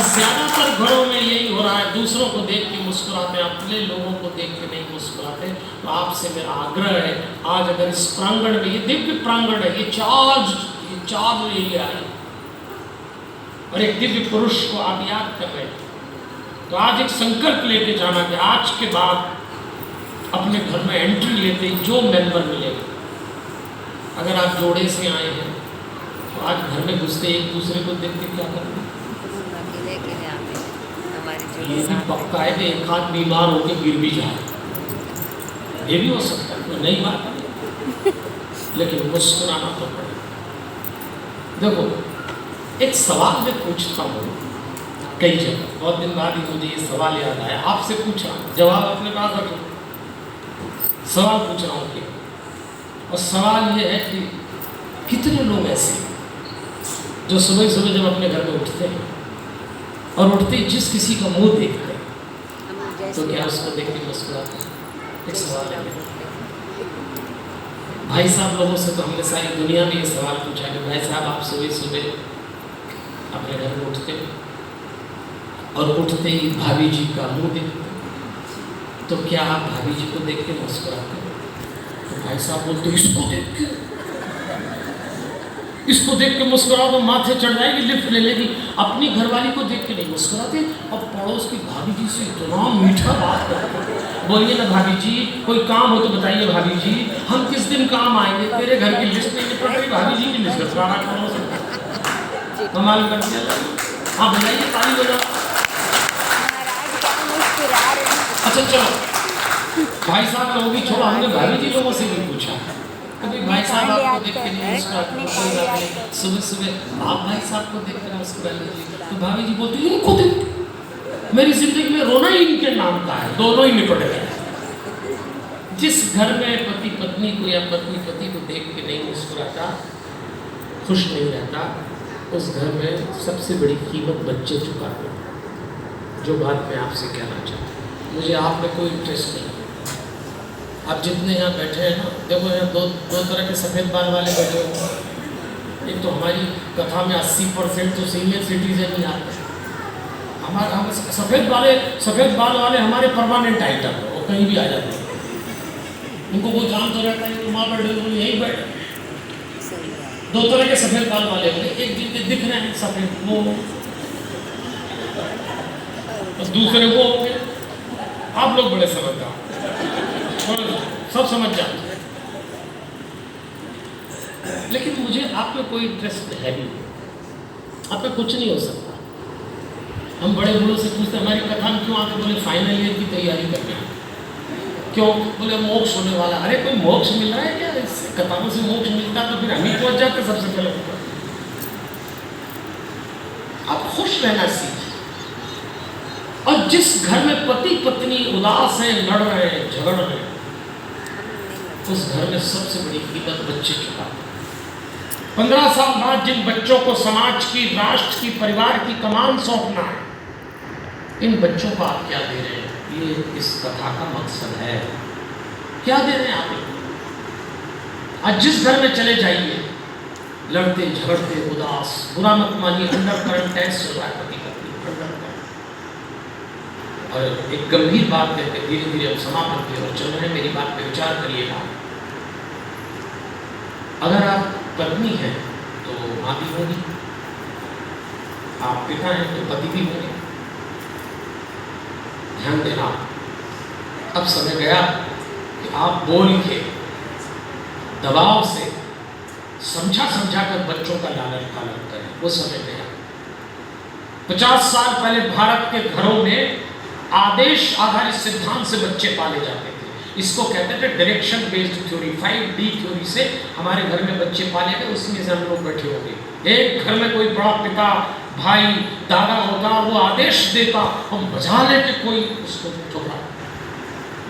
ज्यादातर घरों में यही हो रहा है, दूसरों को देख के मुस्कुराते, अपने लोगों को देख के नहीं मुस्कुराते। तो आपसे मेरा आग्रह है, आज अगर इस प्रांगण में, ये दिव्य प्रांगण है, ये चार्ज एरिया है और एक दिव्य पुरुष को आप याद कर रहे हैं, तो आज एक संकल्प लेके जाना कि आज के बाद अपने घर में एंट्री लेते जो मेंबर मिलेगा, अगर आप जोड़े से आए हैं तो आज घर में घुसते एक दूसरे को देख के क्या करेंगे। ये भी पक्का है कि एक हाथ बीमार होकर गिर भी जाए, ये भी हो सकता है, तो नहीं बात है, लेकिन मुस्कुराना तो पड़ेगा। देखो, एक सवाल मैं पूछता हूँ कई जगह, बहुत दिन बाद ही मुझे ये सवाल याद आया, आपसे पूछा, जवाब अपने पास रखो। सवाल पूछ रहा हूँ कि, और सवाल ये है कि कितने लोग ऐसे जो सुबह सुबह जब अपने घर में उठते हैं और उठते जिस किसी का मुंह देखते हैं तो क्या उसको देख के मुस्कुराते हैं? एक सवाल है भाई साहब लोगों से, तो हमने सारी दुनिया में ये सवाल पूछा कि भाई साहब आप सुबह सुबह अपने घर में उठते और उठते ही भाभी जी का मुंह देखते, तो क्या आप भाभी जी को देख के मुस्कुराते? तो भाई साहब बोलते इसको देख के मुस्कुराओ तो माथे चढ़ जाएगी, लिफ्ट ले लेगी। अपनी घरवाली को देख के नहीं मुस्कुराते और पड़ोस की भाभी जी से इतना मीठा बात करते, बोलिए ना भाभी जी, कोई काम हो तो बताइए भाभी जी, हम किस दिन काम आएंगे, तेरे घर की लिस्ट नहीं निपट रही, भाभी जी की लिस्ट कमाल कर दिया। हाँ बताइए, ताली बजाओ। अच्छा चलो, भाई साहब लोगों की छोड़ो, हमने भाभी जी लोगों से भी पूछा, कभी भाई साहब आपको देख के नहीं मुस्कुराते? कोई बात नहीं, सुबह सुबह आप भाई साहब को देख कर मुस्कुरा लीजिए। तो भाभी जी बोलती है इनको देख, मेरी जिंदगी में रोना ही इनके नाम का है, दोनों ही निपट गए। जिस घर में पति पत्नी को या पत्नी पति को देख के नहीं मुस्कुराता, खुश नहीं रहता, उस घर में सबसे बड़ी कीमत बच्चे चुकाते हैं। जो बात मैं आपसे कहना चाहता हूँ, मुझे आप में कोई इंटरेस्ट नहीं। आप जितने यहाँ बैठे हैं ना, देखो यहाँ दो तरह के सफ़ेद बाल वाले बैठे हो। एक तो हमारी कथा में 80% तो सीनियर सिटीजन ही आते हैं। हम सफ़ेद बाल वाले हमारे परमानेंट आइटम है, वो कहीं भी आ जाते हैं। उनको वो जान तो रहता है कि वहाँ बैठे हो, यहीं बैठे। दो तरह के सफ़ेद बाल वाले होंगे, एक जिनके दिख रहे हैं सफ़ेद वो, और दूसरे वो होंगे। आप लोग बड़े समझदार, सब समझ जाते हैं। लेकिन मुझे आप में कोई इंटरेस्ट है भी नहीं, आप में कुछ नहीं हो सकता। हम बड़े बूढ़ों से पूछते हमारी कथा में क्यों आते? बोले फाइनल ईयर की तैयारी करना है। क्यों? बोले मोक्ष होने वाला। अरे कोई मोक्ष मिल रहा है क्या? इस कथाओं से मोक्ष मिलता तो फिर हम ही पहुंच जाते सबसे पहले। आप खुश रहना सीखिए। और जिस घर में पति पत्नी उदास हैं, लड़ रहे हैं, झगड़ रहे हैं, उस घर में सबसे बड़ी कीमत बच्चे चुकाते हैं। 15 साल बाद जिन बच्चों को समाज की, राष्ट्र की, परिवार की कमान सौंपना है, इन बच्चों को आप क्या दे रहे हैं? ये इस कथा का मकसद है। क्या दे रहे हैं आप? आज जिस घर में चले जाइए, लड़ते झगड़ते उदास, बुरा मत मानिए, अंडर करंट टेस्ट चल रहा है पति पत्नी, अंडर करंट। और एक गंभीर बात कहते धीरे धीरे हम समापन की ओर चल रहे हैं, मेरी बात पे विचार करिएगा। अगर आप पत्नी हैं तो माँ भी होगी, आप पिता हैं तो पति भी होंगे। ध्यान देना, अब समय गया कि आप बोल के, दबाव से, समझा कर बच्चों का लालन पालन करें। वो समय गया। 50 साल पहले भारत के घरों में आदेश आधारित सिद्धांत से बच्चे पाले जाते थे। इसको कहते थे direction based theory. 5D theory से हमारे घर में बच्चे पाले गए। उसमें से हम लोग बैठे होंगे। एक घर में कोई बड़ा पिता, भाई, दादा होता, वो आदेश देता, हम बजा लेके कोई उसको ठुकरा।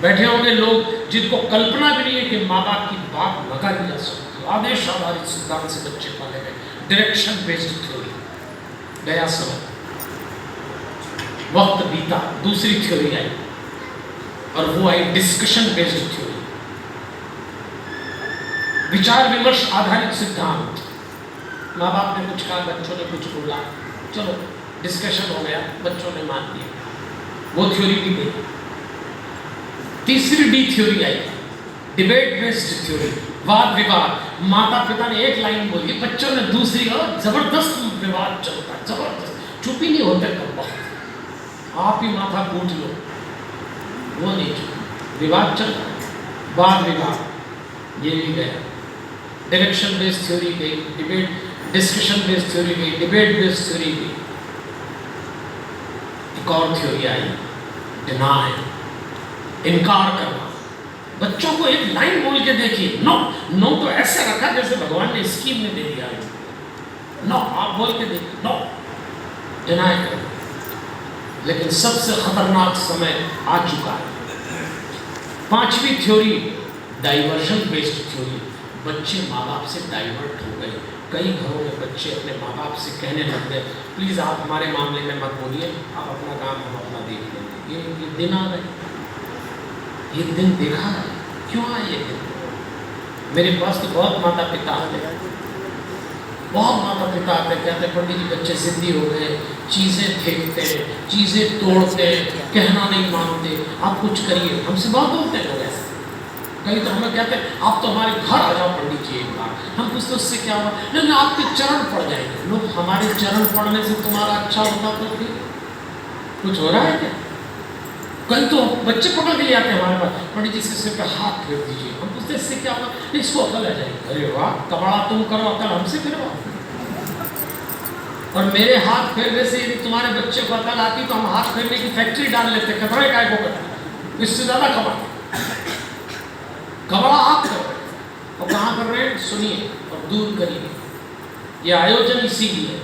बैठे होंगे लोग जिनको कल्पना भी नहीं है कि माँ बाप की बात नकारी जा सकती। आदेश आधारित सिद्धांत से बच्चे पाले गए, डायरेक्शन बेस्ड थ्योरी। गया समय, वक्त बीता, दूसरी थ्योरी आई और वो आई डिस्कशन बेस्ड थ्योरी, विचार विमर्श आधारित सिद्धांत। माँ बाप ने कुछ कहा, बच्चों ने कुछ बोला, चलो डिस्कशन हो गया, बच्चों ने मान लिया, वो थ्योरी भी गई। तीसरी D थ्योरी आई, डिबेट बेस्ड थ्योरी, वाद विवाद। माता पिता ने एक लाइन बोली, बच्चों ने दूसरी, और जबरदस्त विवाद चलता है, जबरदस्त, चुप ही नहीं होते कब बहुत। आप ही माथा कूट लो, वो नहीं चुप, विवाद चल रहा है, वाद विवाद। ये भी गया। डायरेक्शन बेस्ड थ्योरी गई, डिबेट डिस्कशन बेस्ड थ्योरी गई, डिबेट बेस्ड थ्योरी गई। एक और थ्योरी आई, डिनाय, इनकार करना। बच्चों को एक लाइन बोल के देखिए, नो नो तो ऐसे रखा जैसे भगवान ने स्कीम में दे दिया है। नो आप बोल के देखिए, नो, डिनाय करना। लेकिन सबसे खतरनाक समय आ चुका है। 5वीं थ्योरी, डाइवर्जन बेस्ड थ्योरी। बच्चे माँ बाप से डाइवर्ट हो गए। कई घरों में बच्चे अपने माँ बाप से कहने लग गए, प्लीज़ आप हमारे मामले में मत बोलिए, आप अपना काम हम अपना देख लेंगे। ये दिन आ गए, ये दिन देखा है। क्यों आए ये दिन? मेरे पास तो बहुत माता पिता आते हैं, बहुत माता पिता आते हैं, कहते पंडित जी बच्चे जिद्दी हो गए, चीज़ें फेंकते हैं, चीज़ें तोड़ते हैं, कहना नहीं मानते, आप कुछ करिए। हमसे बहुत बोलते हैं लोग ऐसे। कहीं तो हमें कहते हैं आप तो हमारे घर आ जाओ पंडित जी एक बार। हम पूछते उससे क्या हुआ? नहीं आपके चरण पड़ जाएंगे। लोग हमारे चरण पड़ने से तुम्हारा अच्छा होता तो फिर कुछ हो रहा है क्या? कहीं तो बच्चे पकड़ के ले आते हैं हमारे पास, पंडित जी इसके सिर पे हाथ फेर दीजिए। हम पूछते इससे क्या होगा? इसको अकल आ जाएगी। अरे वाह, कबाड़ा तुम करो, अकल हमसे फिरवाओ। और मेरे हाथ फेरने से यदि तुम्हारे बच्चे को अकल आती तो हम हाथ फेरने की फैक्ट्री डाल लेते, कतरे काय को कटा, इससे ज्यादा कमाते। कबड़ा आप कर रहे हैं और कहाँ कर रहे हैं, सुनिए और दूर करिए। ये आयोजन इसीलिए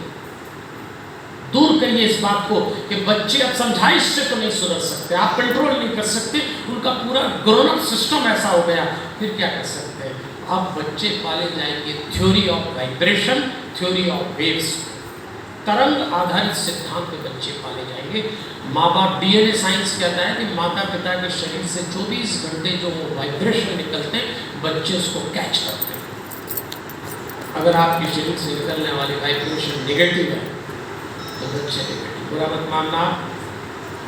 दूर करिए इस बात को कि बच्चे अब समझाइश से तो नहीं सुधर सकते, आप कंट्रोल नहीं कर सकते, उनका पूरा ग्रोन अप सिस्टम ऐसा हो गया, फिर क्या कर सकते हैं। अब बच्चे पाले जाएंगे theory of vibration, theory of waves, तरंग आधारित सिद्धांत पे बच्चे पाले जाएंगे। माँ बाप, डीएनए साइंस कहता है कि माता पिता के शरीर से 24 घंटे जो वो वाइब्रेशन निकलते हैं, बच्चे उसको कैच करते हैं। अगर आपके शरीर से निकलने वाली वाइब्रेशन नेगेटिव है तो बच्चे नेगेटिव। बुरा मत मानना,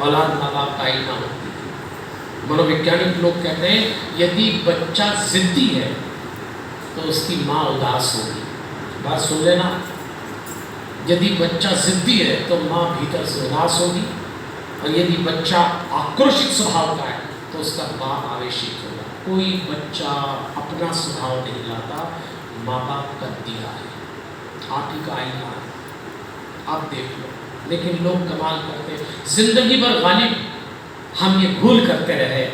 औलाद माँ बाप का आईना होती है। मनोवैज्ञानिक लोग कहते हैं यदि बच्चा जिद्दी है तो उसकी माँ उदास होगी। बात सुन लेना, यदि बच्चा जिद्दी है तो माँ भीतर से उदास होगी, और यदि बच्चा आक्रोशित स्वभाव का है तो उसका बाप आवेशित होगा। कोई बच्चा अपना स्वभाव नहीं लाता, माँ बाप का दिया है, आप ही का आईना है, आप देख लो। लेकिन लोग कमाल करते हैं, जिंदगी भर गालिब हम ये भूल करते रहे,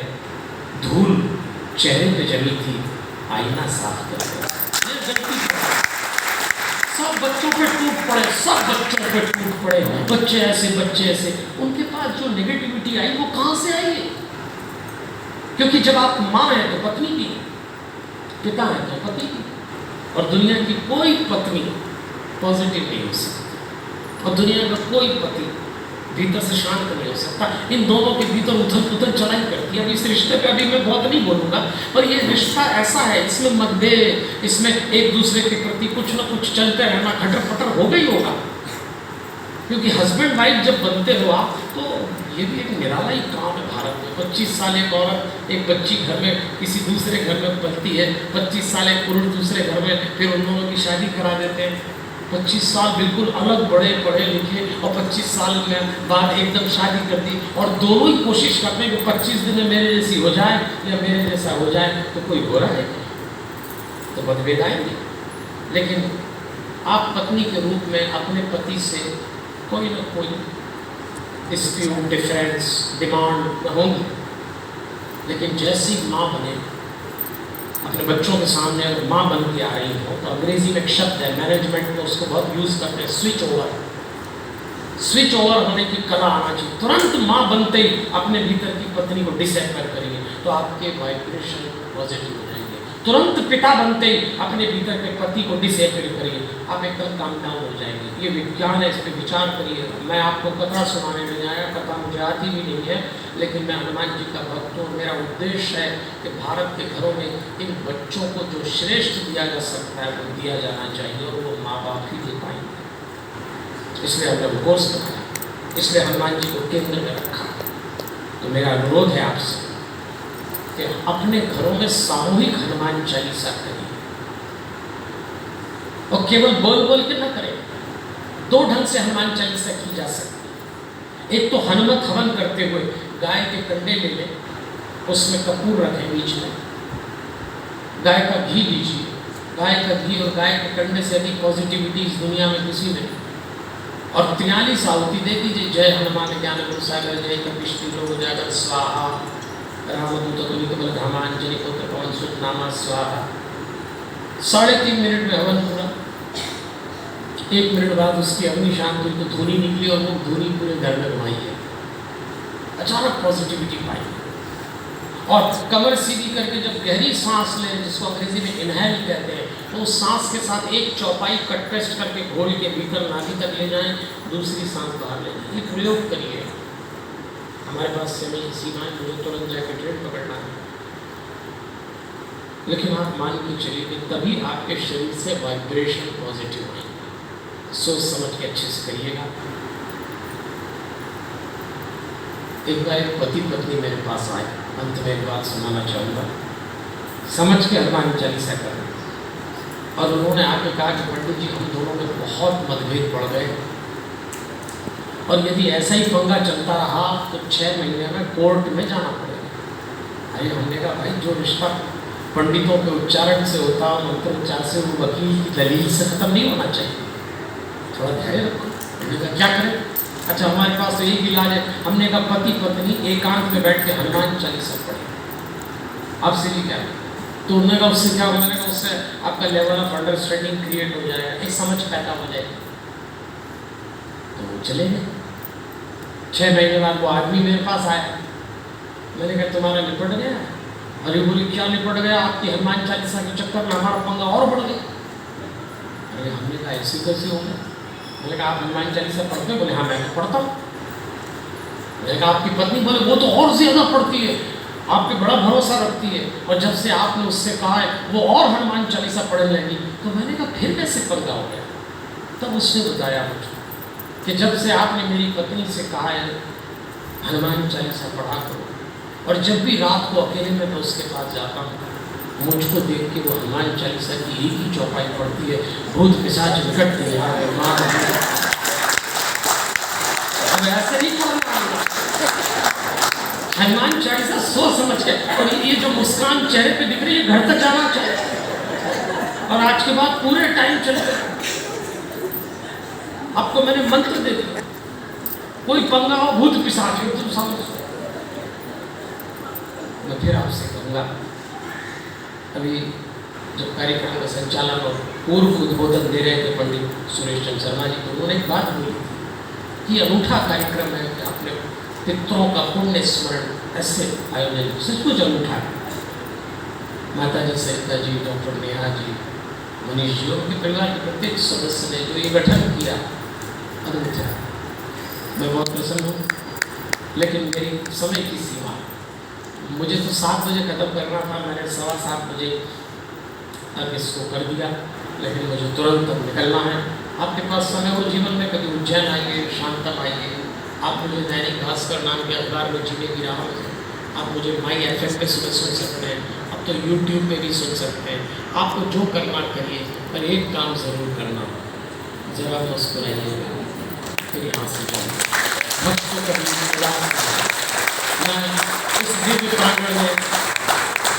धूल चेहरे पे जमी थी, आईना साफ करते रहे। सब बच्चों पे टूट पड़े, सब बच्चों पे टूट पड़े, बच्चे ऐसे, उनके पास जो नेगेटिविटी आई वो कहाँ से आई है? क्योंकि जब आप माँ हैं तो पत्नी की, पिता हैं तो पति की, और दुनिया की कोई पत्नी पॉजिटिव नहीं हो सकती, और दुनिया का कोई पति भीतर से शांत नहीं हो सकता। इन दोनों के भीतर उथल पुथल चढ़ाई करती है। अब इस रिश्ते पे अभी मैं बहुत नहीं बोलूँगा, पर ये रिश्ता ऐसा है, इसमें मतभेद, इसमें एक दूसरे के प्रति कुछ ना कुछ चलते रहना, खटर पटर हो गई होगा। क्योंकि हस्बैंड वाइफ जब बनते हो आप, तो ये भी एक निराला ही काम है भारत में। 25 साल एक औरत एक बच्ची घर में किसी दूसरे घर में पलती है, 25 साल एक पुरुष दूसरे घर में, फिर उन दोनों की शादी करा देते हैं। 25 साल बिल्कुल अलग, बड़े पढ़े लिखे, और 25 साल में बाद एकदम शादी कर दी, और दोनों ही कोशिश करते हैं कि 25 दिन में मेरे जैसी हो जाए या मेरे जैसा हो जाए। तो कोई हो रहा है तो मतभेद आएंगे। लेकिन आप पत्नी के रूप में अपने पति से कोई ना कोई डिस्प्यूट, डिफरेंस, डिमांड होंगी, लेकिन जैसी माँ बने अपने बच्चों के सामने, अगर माँ बन के आ रही हो, तो अंग्रेजी में एक शब्द है, मैनेजमेंट में उसको बहुत यूज़ करते हैं, स्विच ओवर। स्विच ओवर होने की कला आना चाहिए। तुरंत माँ बनते ही अपने भीतर की पत्नी को डिसएपीयर करिए तो आपके वाइब्रेशन पॉजिटिव हो जाएंगे। तुरंत पिता बनते ही अपने भीतर के पति को डिसएपीयर करिए, आप एकदम काम डाउन हो जाएंगे। ये विज्ञान है, इस पर विचार करिए। मैं आपको कथा सुनाने नहीं आया, कथा मुझे आती भी नहीं है, लेकिन मैं हनुमान जी का भक्त हूँ। मेरा उद्देश्य है कि भारत के घरों में इन बच्चों को जो श्रेष्ठ दिया जा सकता है वो दिया जाना चाहिए, और वो माँ बाप ही दे पाएंगे। इसलिए हमने वो कोर्स बनाया, इसलिए हनुमान जी को केंद्र में रखा। तो मेरा अनुरोध है आपसे कि अपने घरों में सामूहिक हनुमान चालीसा करें, और केवल बोल बोल के न करें। दो ढंग से हनुमान चालीसा की जा सकती है। एक तो हनुमत हवन करते हुए गाय के कंडे ले लें, उसमें कपूर रखें बीच में, गाय का घी लीजिए। गाय का घी और गाय के कंडे से अधिक पॉजिटिविटी इस दुनिया में किसी में, और 43 आहुति दे दीजिए। जय हनुमान ज्ञान गुण सागर, जय कपीश लोग जागर स्वाहा, रामदूत कबल घामांजलि पुत्र पवन सुत नामा स्वाहा। 3.5 मिनट में हवन पूरा। 1 मिनट बाद उसकी अग्नि शांत हुई तो धुनी निकली, और वो धुनी पूरे घर में घुमाई है। अचानक पॉजिटिविटी पाई, और कमर सीधी करके जब गहरी सांस लें, जिसको अंग्रेजी में इनहेल कहते हैं, तो उस सांस के साथ 1 चौपाई कट पेस्ट करके घोल के भीतर नाभि तक ले जाएं, दूसरी सांस बाहर ले जाएं। ये प्रयोग करिए। हमारे पास समय की सीमा है, मुझे तुरंत जाकर ट्रेन पकड़ना है, लेकिन आप मान के चलिए कि तभी आपके शरीर से वाइब्रेशन पॉजिटिव आएंगे। सोच समझ के अच्छे से करिएगा। एक बार एक पति पत्नी मेरे पास आए, अंत में एक बात सुनाना चाहूँगा, समझ के हनुमान चालीसा करना। और उन्होंने आके कहा कि पंडित जी हम दोनों में बहुत मतभेद बढ़ गए, और यदि ऐसा ही पंगा चलता रहा तो 6 महीने में कोर्ट में जाना पड़ेगा। अरे हमने कहा भाई, जो रिश्ता पंडितों के उच्चारण से होता, मंत्रोच्चार से, वो वकील की दलील से खत्म नहीं होना चाहिए। थोड़ा धैर्य रखो। हमने कहा क्या करें? अच्छा हमारे पास तो एक इलाज है। हमने कहा पति पत्नी एकांत में बैठ के हनुमान चालीसा पढ़े। अब से भी क्या है? तो उन्होंने कहा उससे क्या होगा? उससे आपका लेवल ऑफ अंडरस्टैंडिंग क्रिएट हो जाएगा, एक समझ पैदा हो जाएगी। तो वो चले गए। 6 महीने बाद वो आदमी मेरे पास आया। मैंने कहा तुम्हारा निपट गया? अरे बोली क्या निपट गया? आपकी हनुमान चालीसा के चक्कर में हमारा पंगा और बढ़ गया। अरे हमने कहा ऐसे कैसे हो गया? मैंने कहा आप हनुमान चालीसा पढ़ते हो? बोले हाँ मैं पढ़ता हूँ। मैंने कहा आपकी पत्नी? बोले वो तो और ज्यादा पढ़ती है, आप पे बड़ा भरोसा रखती है, और जब से आपने उससे कहा है वो और हनुमान चालीसा पढ़ने लगी। तो मैंने कहा फिर कैसे पंगा हो गया? तब उसने बताया मुझे कि जब से आपने मेरी पत्नी से कहा है हनुमान चालीसा पढ़ा करो, और जब भी रात को अकेले में मैं उसके पास जाता हूँ, मुझको देख के वो हनुमान चालीसा की एक ही चौपाई पढ़ती है, भूत पिशाच निकट नहीं आ रहे, अब ऐसे नहीं पढ़ना हनुमान चालीसा सोच समझ के। और ये जो मुस्कान चेहरे पे दिख रही है घर तक जाना चाहिए, और आज के बाद पूरे टाइम चले। आपको मैंने मंत्र दे दिया, कोई पंगा हो भूत पिशाच तुम समझ। मैं फिर आपसे कहूँगा, अभी जब कार्यक्रम का संचालन और पूर्व उद्बोधन दे रहे थे पंडित सुरेश चंद्र शर्मा जी, तो उन्होंने एक बात बोली कि अनूठा कार्यक्रम है कि आपने पितरों का पुण्य स्मरण ऐसे आयोजन सचमुच अनूठा है। माता जी, सरिता जी, डॉक्टर नेहा जी, मनीष जी और उनके परिवार के प्रत्येक सदस्य ने जो ये गठन किया अनूठा, मैं बहुत प्रसन्न हूँ। लेकिन मेरी समय की सीमा, मुझे तो 7 बजे खत्म करना था, मैंने 7:15 बजे तक इसको कर दिया, लेकिन मुझे तुरंत निकलना है। आपके पास समय हो जीवन में, कभी उज्जैन आइए, शांतम आइए, आप मुझे दैनिक भास्कर नाम के अखबार में जीने की राह में, आप मुझे माई FM पे सुबह सुन सकते हैं, अब तो YouTube पे भी सुन सकते हैं। आपको जो करना करिए, पर एक काम ज़रूर करना, ज़रा मुस्कुराइएगा, फिर यहाँ से जाइए। भक्तों का मैं इस दिव्य प्रांगण में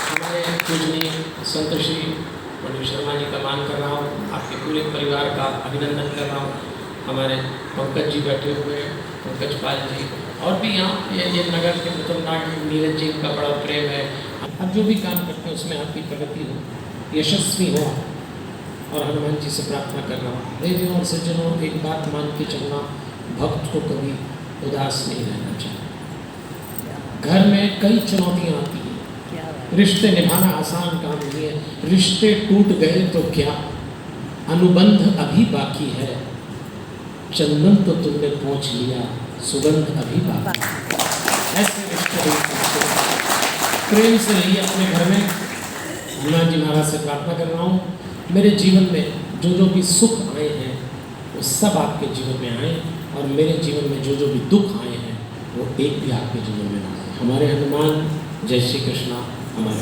हमारे पूजनीय संत श्री पंडित शर्मा जी का मान कर रहा हूँ, आपके पूरे परिवार का अभिनंदन कर रहा हूँ। हमारे पंकज जी बैठे हुए हैं, पंकज पाल जी, और भी यहाँ ये नगर के मुतमनाट नीरज जी का बड़ा प्रेम है। आप जो भी काम करते हैं उसमें आपकी प्रगति हो, यशस्वी हो, और हनुमान जी से प्रार्थना कर रहा हूँ। देवियों और सज्जनों, एक बात मान के चलना, भक्त को कभी उदास नहीं रहना चाहिए। घर में कई चुनौतियाँ आती हैं, रिश्ते निभाना आसान काम नहीं है। रिश्ते टूट गए तो क्या, अनुबंध अभी बाकी है, चंदन तो तुमने पहुँच लिया, सुगंध अभी बाकी है। ऐसे रिश्ते प्रेम से रहिए अपने घर में। हनुमान जी महाराज से प्रार्थना कर रहा हूँ, मेरे जीवन में जो भी सुख आए हैं वो सब आपके जीवन में आए, और मेरे जीवन में जो भी दुख आए हैं वो एक भी आपके जीवन में ना आए। हमारे हनुमान, जय श्री कृष्णा, हमारे